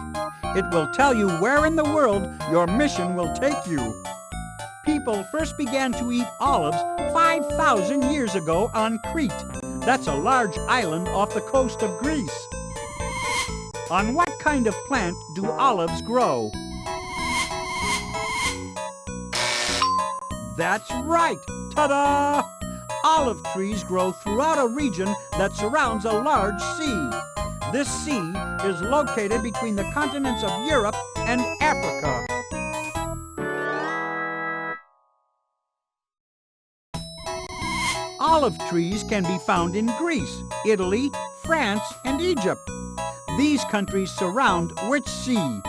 It will tell you where in the world your mission will take you. People first began to eat olives 5,000 years ago on Crete. That's a large island off the coast of Greece. On what kind of plant do olives grow? That's right! Ta-da! Olive trees grow throughout a region that surrounds a large sea. This sea is located between the continents of Europe and Africa. Olive trees can be found in Greece, Italy, France, and Egypt. These countries surround which sea?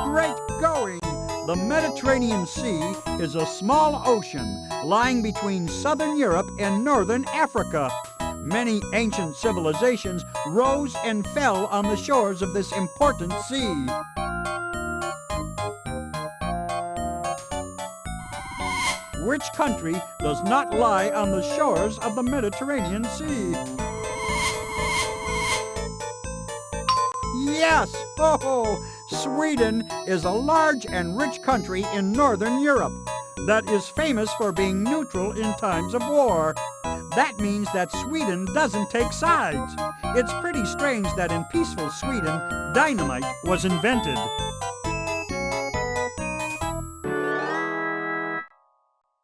Great going! The Mediterranean Sea is a small ocean lying between southern Europe and northern Africa. Many ancient civilizations rose and fell on the shores of this important sea. Which country does not lie on the shores of the Mediterranean Sea? Yes! Oh, Sweden is a large and rich country in Northern Europe that is famous for being neutral in times of war. That means that Sweden doesn't take sides. It's pretty strange that in peaceful Sweden, dynamite was invented.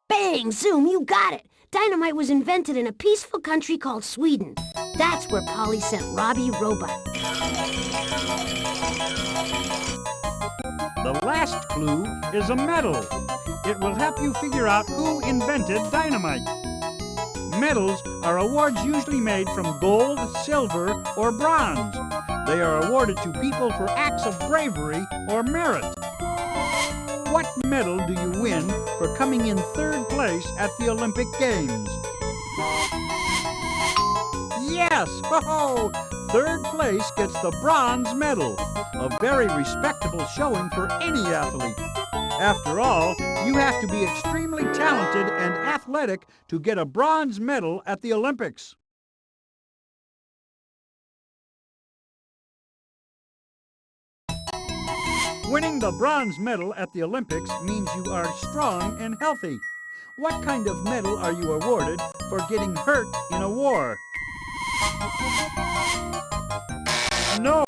Bang! Zoom, you got it! Dynamite was invented in a peaceful country called Sweden. That's where Polly sent Robbie Robot. The last clue is a medal. It will help you figure out who invented dynamite. Medals are awards usually made from gold, silver, or bronze. They are awarded to people for acts of bravery or merit. What medal do you win for coming in third place at the Olympic Games? Yes! Ho-ho! Third place gets the bronze medal, a very respectable showing for any athlete. After all, you have to be extremely talented and athletic to get a bronze medal at the Olympics. Winning the bronze medal at the Olympics means you are strong and healthy. What kind of medal are you awarded for getting hurt in a war? No,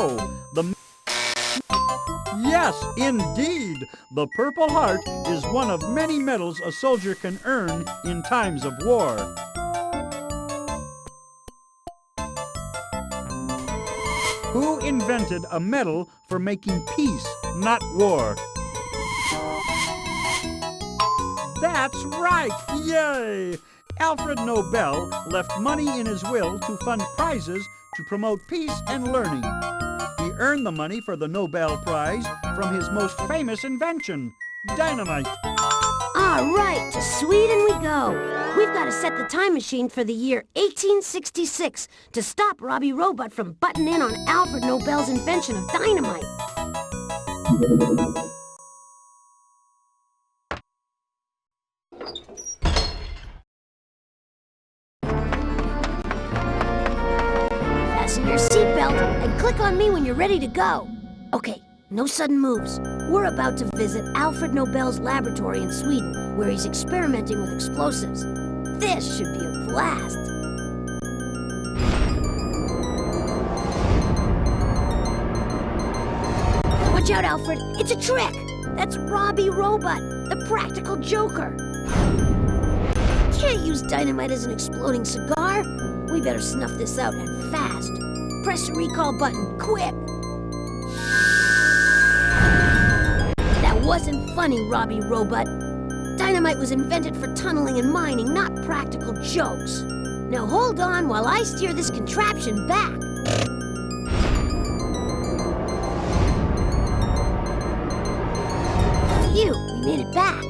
Yes, indeed! The Purple Heart is one of many medals a soldier can earn in times of war. Who invented a medal for making peace, not war? That's right! Yay! Alfred Nobel left money in his will to fund prizes to promote peace and learning. He earned the money for the Nobel Prize from his most famous invention, dynamite. All right, to Sweden we go. We've got to set the time machine for the year 1866 to stop Robbie Robot from butting in on Alfred Nobel's invention of dynamite. Fasten your seatbelt and click on me when you're ready to go. Okay, no sudden moves. We're about to visit Alfred Nobel's laboratory in Sweden, where he's experimenting with explosives. This should be a blast. Watch out, Alfred. It's a trick. That's Robbie Robot, the practical joker. Can't use dynamite as an exploding cigar. We better snuff this out and fast. Press the recall button, quick. That wasn't funny, Robbie Robot. Dynamite was invented for tunneling and mining, not practical jokes. Now hold on while I steer this contraption back. Phew, we made it back.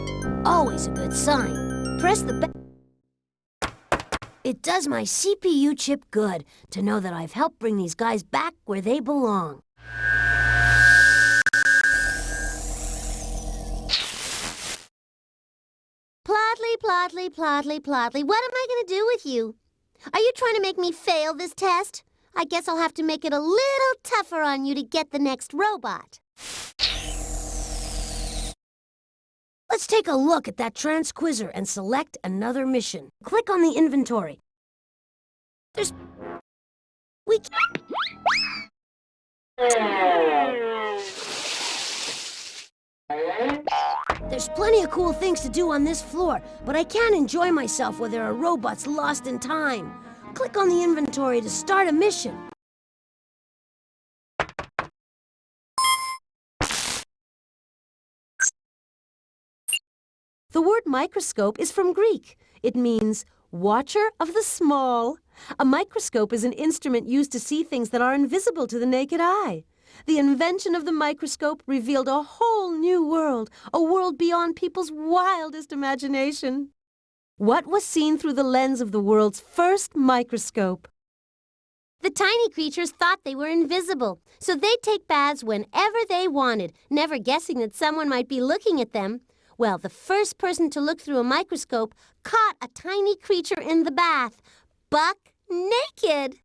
Always a good sign. Press the button. It does my CPU chip good to know that I've helped bring these guys back where they belong. Plotley, Plotley, what am I going to do with you? Are you trying to make me fail this test? I guess I'll have to make it a little tougher on you to get the next robot. Let's take a look at that transquizzer and select another mission. Click on the inventory. There's plenty of cool things to do on this floor, but I can't enjoy myself where there are robots lost in time. Click on the inventory to start a mission. The word microscope is from Greek. It means watcher of the small. A microscope is an instrument used to see things that are invisible to the naked eye. The invention of the microscope revealed a whole new world, a world beyond people's wildest imagination. What was seen through the lens of the world's first microscope? The tiny creatures thought they were invisible, so they'd take baths whenever they wanted, never guessing that someone might be looking at them. Well, the first person to look through a microscope caught a tiny creature in the bath, buck naked.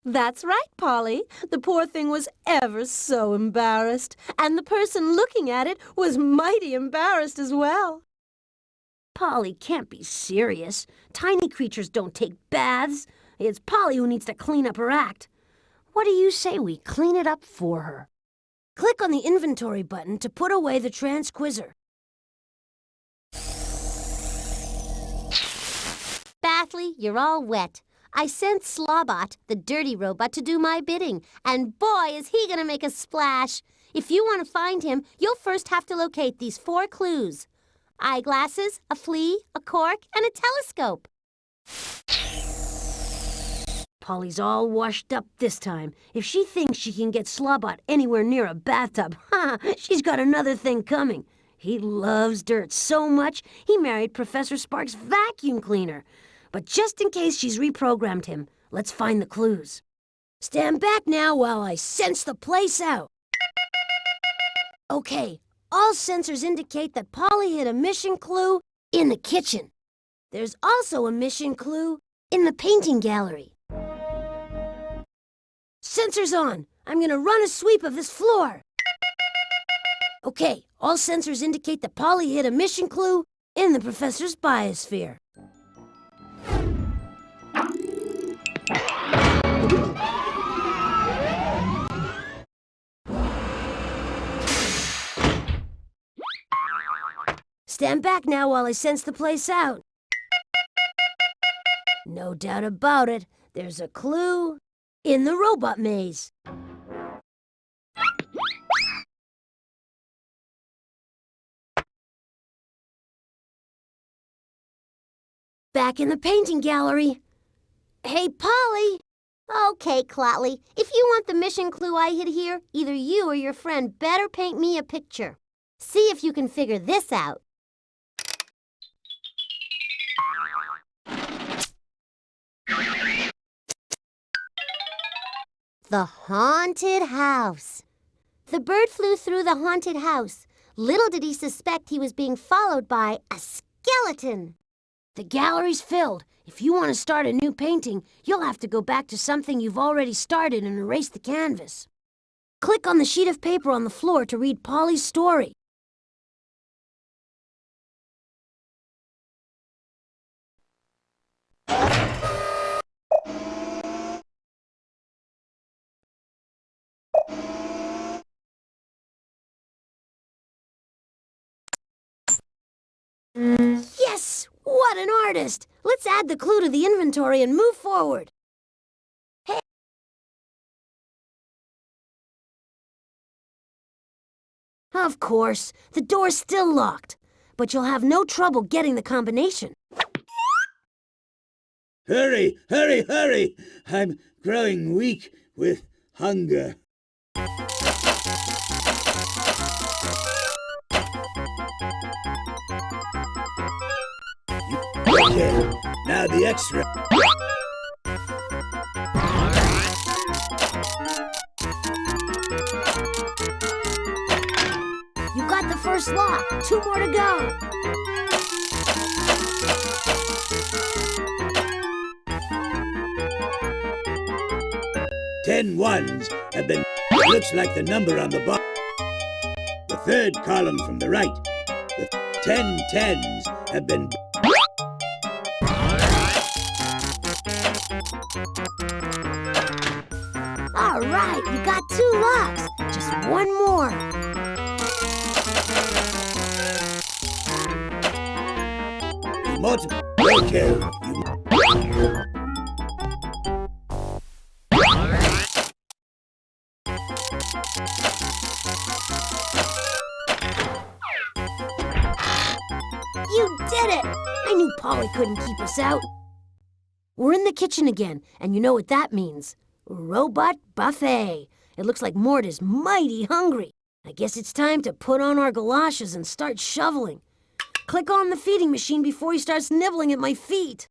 That's right, Polly. The poor thing was ever so embarrassed, and the person looking at it was mighty embarrassed as well. Polly can't be serious. Tiny creatures don't take baths. It's Polly who needs to clean up her act. What do you say we clean it up for her? Click on the inventory button to put away the transquizzer. Bathley, you're all wet. I sent Slobot, the dirty robot, to do my bidding, and boy, is he gonna make a splash. If you want to find him, you'll first have to locate these 4 clues. Eyeglasses, a flea, a cork, and a telescope. Polly's all washed up this time. If she thinks she can get Slobot anywhere near a bathtub, she's got another thing coming. He loves dirt so much, he married Professor Sparks' vacuum cleaner. But just in case she's reprogrammed him, let's find the clues. Stand back now while I sense the place out. Okay, all sensors indicate that Polly hid a mission clue in the kitchen. There's also a mission clue in the painting gallery. Sensors on. I'm gonna run a sweep of this floor. Okay, all sensors indicate that Polly hid a mission clue in the professor's biosphere. Stand back now while I sense the place out. No doubt about it, there's a clue in the robot maze. Back in the painting gallery. Hey, Polly! Okay, Clotley, if you want the mission clue I hid here, either you or your friend better paint me a picture. See if you can figure this out. The haunted house. The bird flew through the haunted house. Little did he suspect he was being followed by a skeleton. The gallery's filled. If you want to start a new painting, you'll have to go back to something you've already started and erase the canvas. Click on the sheet of paper on the floor to read Polly's story. Yes! What an artist! Let's add the clue to the inventory and move forward. Hey! Of course, the door's still locked, but you'll have no trouble getting the combination. Hurry, hurry, hurry! I'm growing weak with hunger. Okay, now the X-ray. You got the first lock. 2 more to go. Ten ones have been... Looks like the number on the box. The third column from the right. The 10 tens have been... All right, you got 2 locks. Just 1 more. Multiple. Okay. You did it! I knew Polly couldn't keep us out. We're in the kitchen again, and you know what that means. Robot buffet. It looks like Mort is mighty hungry. I guess it's time to put on our galoshes and start shoveling. Click on the feeding machine before he starts nibbling at my feet.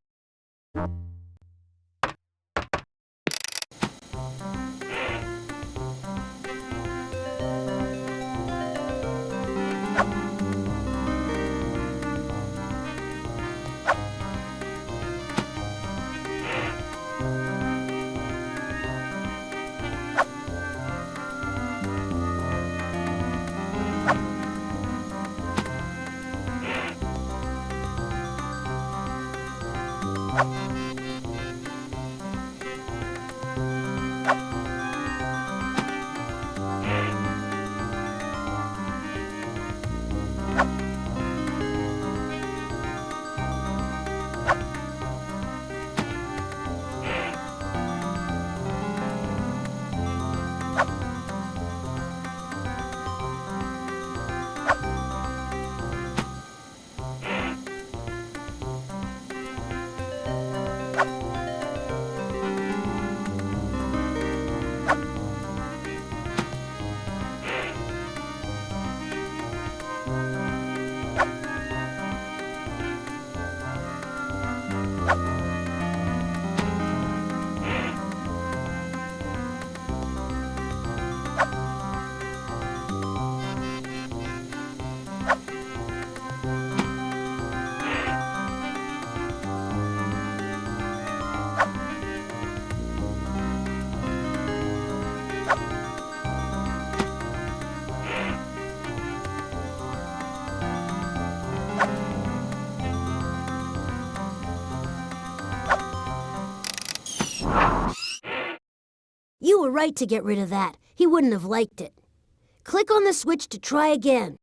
You were right to get rid of that. He wouldn't have liked it. Click on the switch to try again.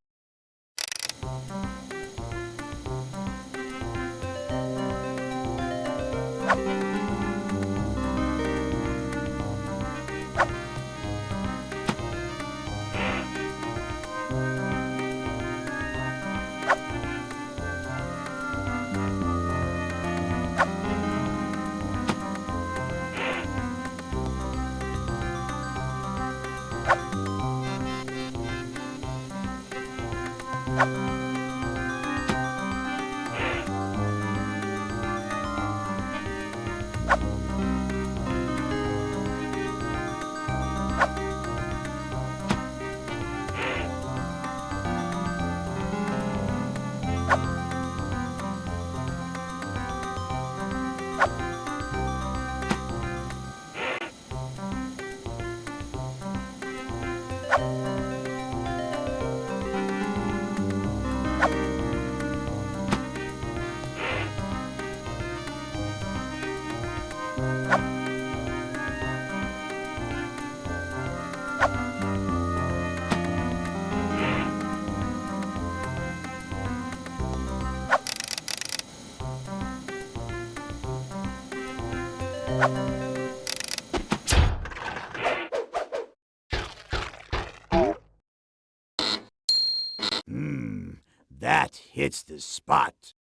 That hits the spot.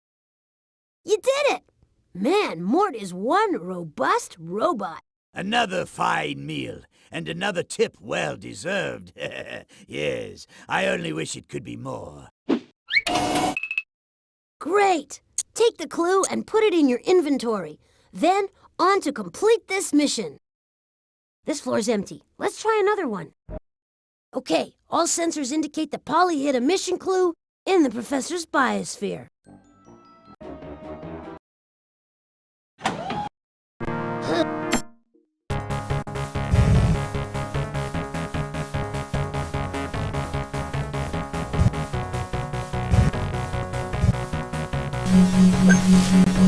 You did it! Man, Mort is one robust robot. Another fine meal, and another tip well deserved. Yes, I only wish it could be more. Great! Take the clue and put it in your inventory. Then, on to complete this mission. This floor's empty. Let's try another one. Okay, all sensors indicate that Polly hit a mission clue in the professor's biosphere.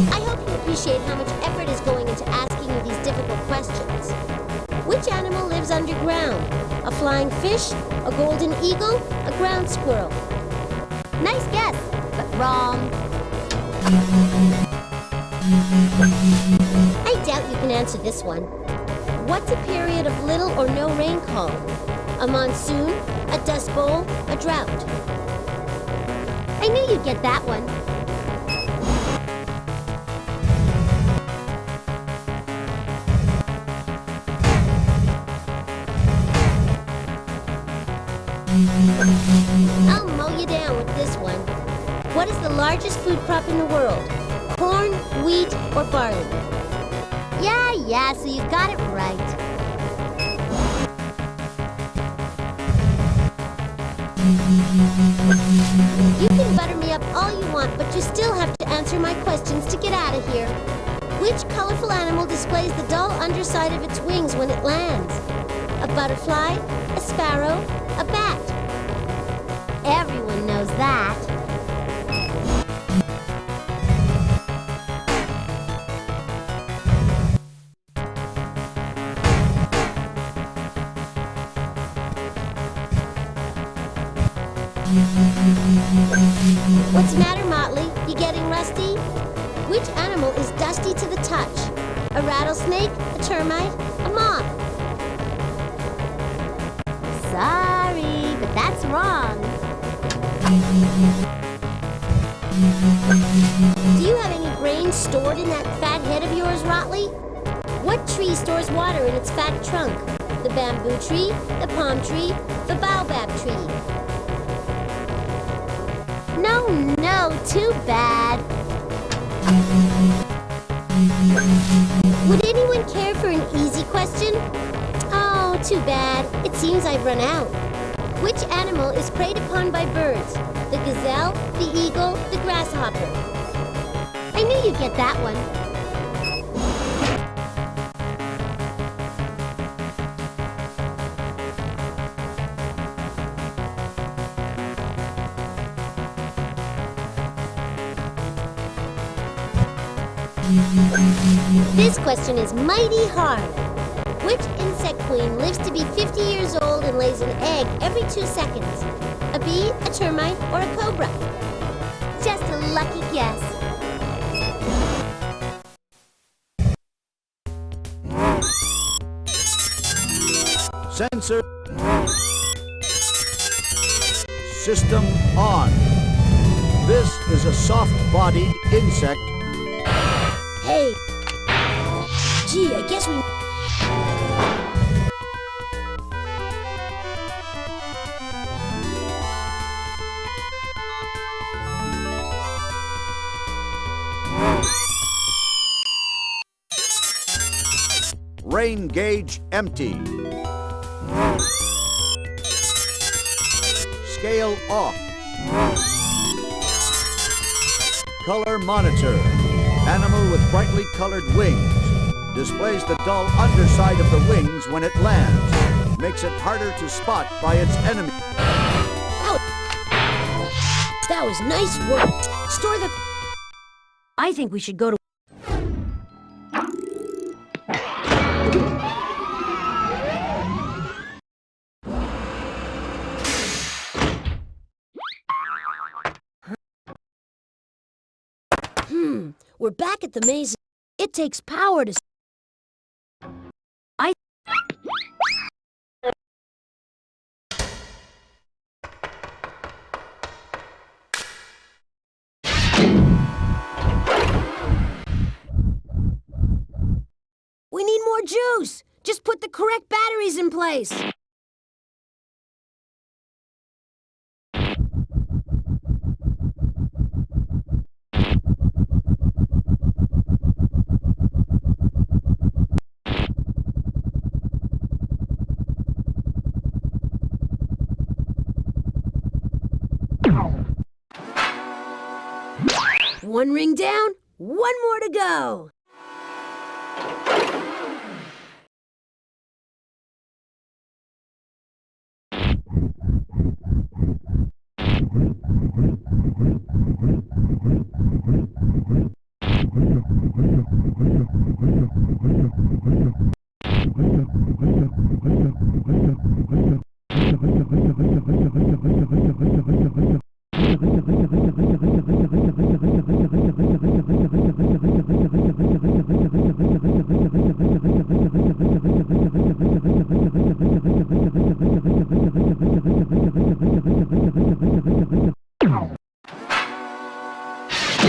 I hope you appreciate how much effort is going into asking me these difficult questions. Which animal lives underground? A flying fish? A golden eagle? A ground squirrel? Nice guess, but wrong. I doubt you can answer this one. What's a period of little or no rain called? A monsoon? A dust bowl? A drought? I knew you'd get that one. I'll mow you down with this one. What is the largest food crop in the world? Corn, wheat, or barley? Yeah, so you got it right. You can butter me up all you want, but you still have to answer my questions to get out of here. Which colorful animal displays the dull underside of its wings when it lands? A butterfly? A sparrow? A bat? Everyone knows that. What's the matter, Motley? You getting rusty? Which animal is dusty to the touch? A rattlesnake? A termite? A moth? Sorry, but that's wrong. Do you have any grain stored in that fat head of yours, Rotley? What tree stores water in its fat trunk? The bamboo tree, the palm tree, the baobab tree? No, too bad. Would anyone care for an easy question? Oh, too bad. It seems I've run out. Which animal is preyed upon by birds? The gazelle, the eagle, the grasshopper? I knew you'd get that one. This question is mighty hard. Which insect queen lives to be 50 years old and lays an egg every 2 seconds. A bee, a termite, or a cobra? Just a lucky guess. Sensor. System on. This is a soft-bodied insect. Hey! Gee, I guess we... Rain gauge empty. Scale off. Color monitor. Animal with brightly colored wings. Displays the dull underside of the wings when it lands. Makes it harder to spot by its enemy. That was nice work. Store the... I think we should go to... We're back at the maze. It takes power to... We need more juice! Just put the correct batteries in place! One ring down, one more to go!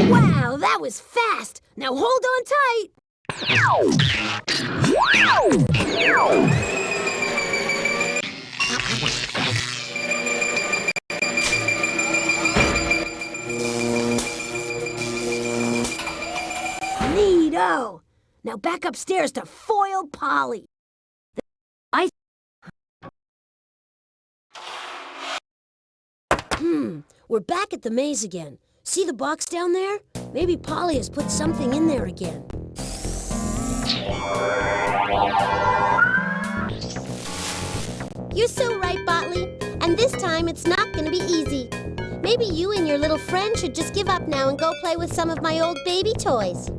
Wow, that was fast! Now hold on tight! Neato! Now back upstairs to foil Polly. We're back at the maze again. See the box down there? Maybe Polly has put something in there again. You're so right, Botley. And this time it's not going to be easy. Maybe you and your little friend should just give up now and go play with some of my old baby toys.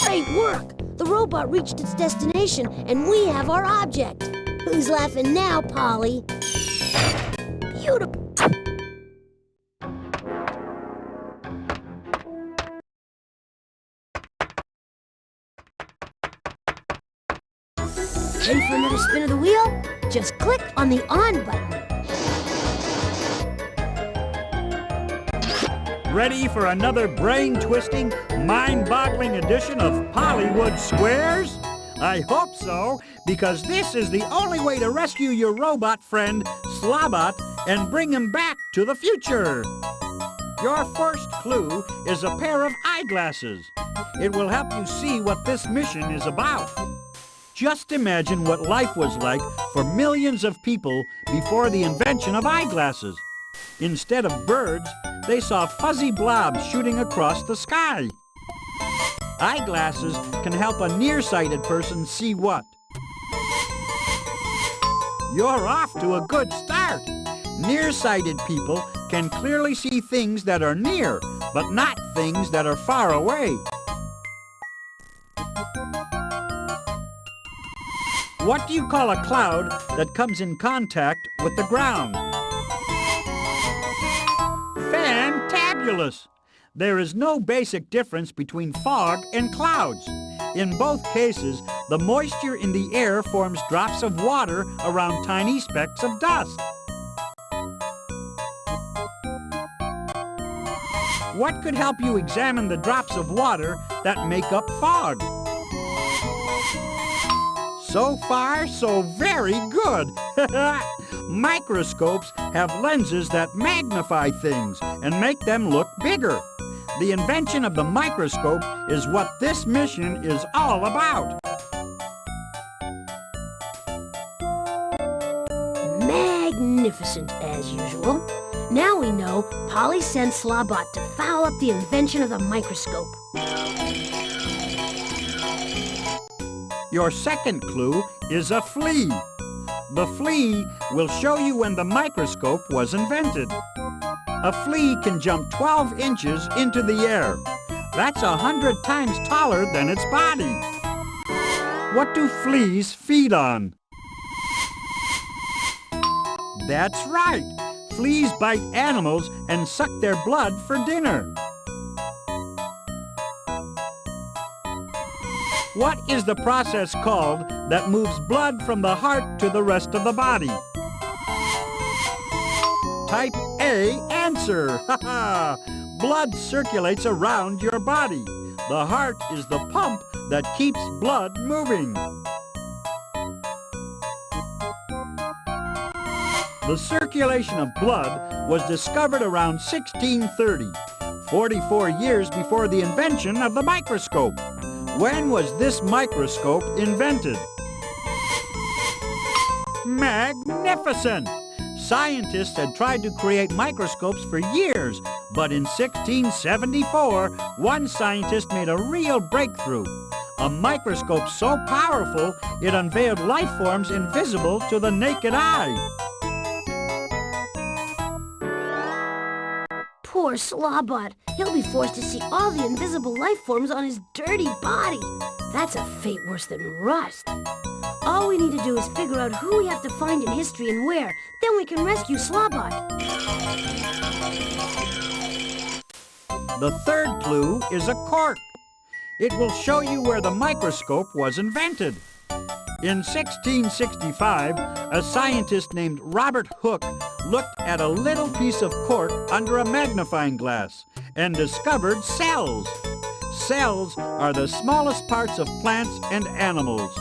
Great work! The robot reached its destination, and we have our object. Who's laughing now, Polly? Beautiful. Ready for another spin of the wheel? Just click on the on button. Ready for another brain-twisting, mind-boggling edition of Pollywood Squares? I hope so, because this is the only way to rescue your robot friend, Slobot, and bring him back to the future. Your first clue is a pair of eyeglasses. It will help you see what this mission is about. Just imagine what life was like for millions of people before the invention of eyeglasses. Instead of birds, they saw fuzzy blobs shooting across the sky. Eyeglasses can help a nearsighted person see what? You're off to a good start. Nearsighted people can clearly see things that are near, but not things that are far away. What do you call a cloud that comes in contact with the ground? Fantabulous! There is no basic difference between fog and clouds. In both cases, the moisture in the air forms drops of water around tiny specks of dust. What could help you examine the drops of water that make up fog? So far, so very good. Microscopes have lenses that magnify things and make them look bigger. The invention of the microscope is what this mission is all about. Magnificent, as usual. Now we know Polly sent Slobot to foul up the invention of the microscope. Your second clue is a flea. The flea will show you when the microscope was invented. A flea can jump 12 inches into the air. That's 100 times taller than its body. What do fleas feed on? That's right. Fleas bite animals and suck their blood for dinner. What is the process called that moves blood from the heart to the rest of the body? Type A answer. Blood circulates around your body. The heart is the pump that keeps blood moving. The circulation of blood was discovered around 1630, 44 years before the invention of the microscope. When was this microscope invented? Magnificent! Scientists had tried to create microscopes for years, but in 1674, one scientist made a real breakthrough. A microscope so powerful, it unveiled life forms invisible to the naked eye. Poor Slobot. He'll be forced to see all the invisible life forms on his dirty body. That's a fate worse than rust. All we need to do is figure out who we have to find in history and where. Then we can rescue Slobot. The third clue is a cork. It will show you where the microscope was invented. In 1665, a scientist named Robert Hooke looked at a little piece of cork under a magnifying glass and discovered cells. Cells are the smallest parts of plants and animals.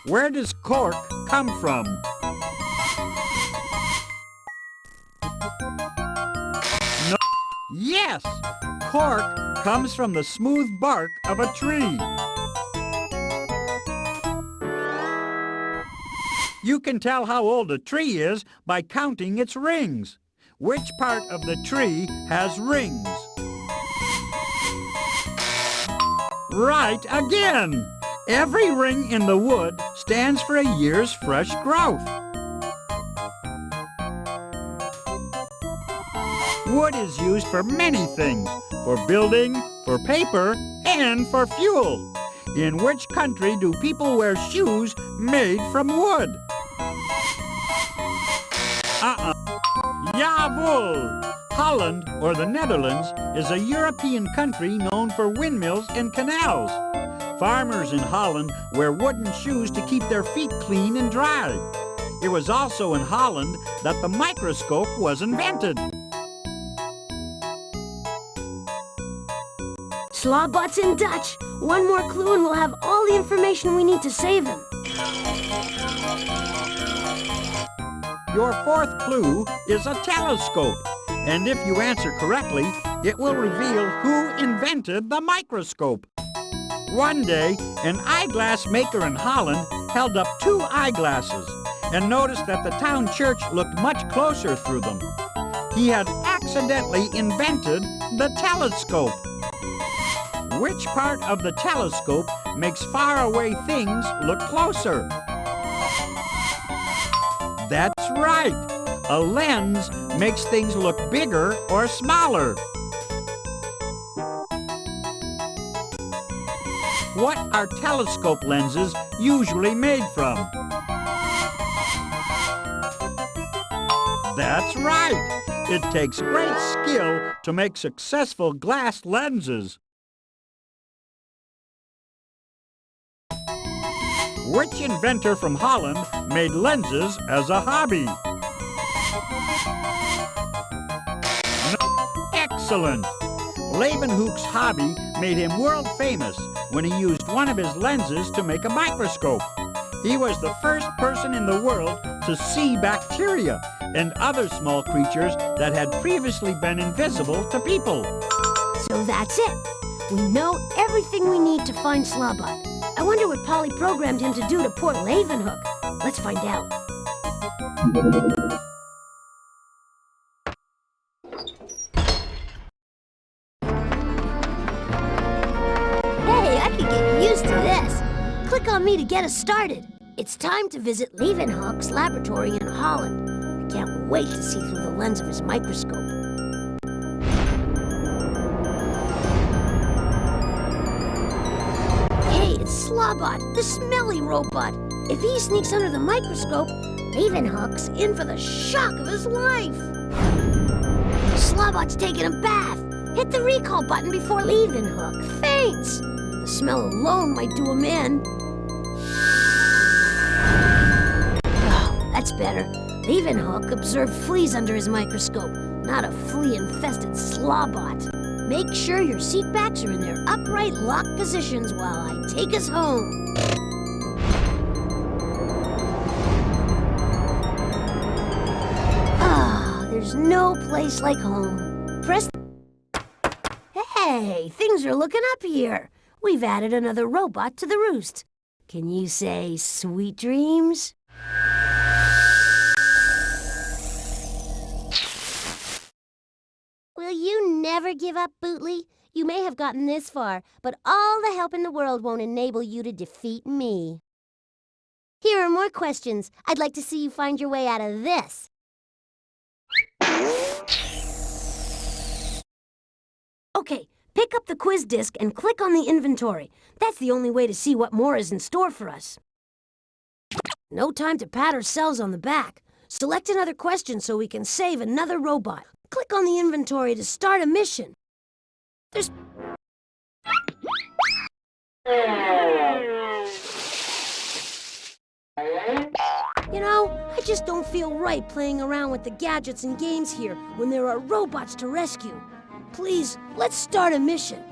Where does cork come from? No. Yes, cork comes from the smooth bark of a tree. You can tell how old a tree is by counting its rings. Which part of the tree has rings? Right again! Every ring in the wood stands for a year's fresh growth. Wood is used for many things, for building, for paper, and for fuel. In which country do people wear shoes made from wood? Jawohl! Holland, or the Netherlands, is a European country known for windmills and canals. Farmers in Holland wear wooden shoes to keep their feet clean and dry. It was also in Holland that the microscope was invented. Slawbot's in Dutch. One more clue and we'll have all the information we need to save him. Your fourth clue is a telescope, and if you answer correctly, it will reveal who invented the microscope. One day, an eyeglass maker in Holland held up 2 eyeglasses and noticed that the town church looked much closer through them. He had accidentally invented the telescope. Which part of the telescope makes faraway things look closer? That's right! A lens makes things look bigger or smaller. What are telescope lenses usually made from? That's right! It takes great skill to make successful glass lenses. Which inventor from Holland made lenses as a hobby? Excellent! Leeuwenhoek's hobby made him world famous when he used one of his lenses to make a microscope. He was the first person in the world to see bacteria and other small creatures that had previously been invisible to people. So that's it. We know everything we need to find Slawbot. I wonder what Polly programmed him to do to poor Leeuwenhoek. Let's find out. Hey, I could get used to this. Click on me to get us started. It's time to visit Leeuwenhoek's laboratory in Holland. I can't wait to see through the lens of his microscope. Slawbot, the smelly robot. If he sneaks under the microscope, Leeuwenhoek's in for the shock of his life. Slawbot's taking a bath. Hit the recall button before Leeuwenhoek faints. The smell alone might do him in. Oh, that's better. Leeuwenhoek observed fleas under his microscope, not a flea-infested Slawbot. Make sure your seat backs are in their upright locked positions while I take us home. Ah, there's no place like home. Press... Hey, things are looking up here. We've added another robot to the roost. Can you say sweet dreams? Will you never give up, Bootley? You may have gotten this far, but all the help in the world won't enable you to defeat me. Here are more questions. I'd like to see you find your way out of this. Okay, pick up the quiz disc and click on the inventory. That's the only way to see what more is in store for us. No time to pat ourselves on the back. Select another question so we can save another robot. Click on the inventory to start a mission. There's... You know, I just don't feel right playing around with the gadgets and games here when there are robots to rescue. Please, let's start a mission.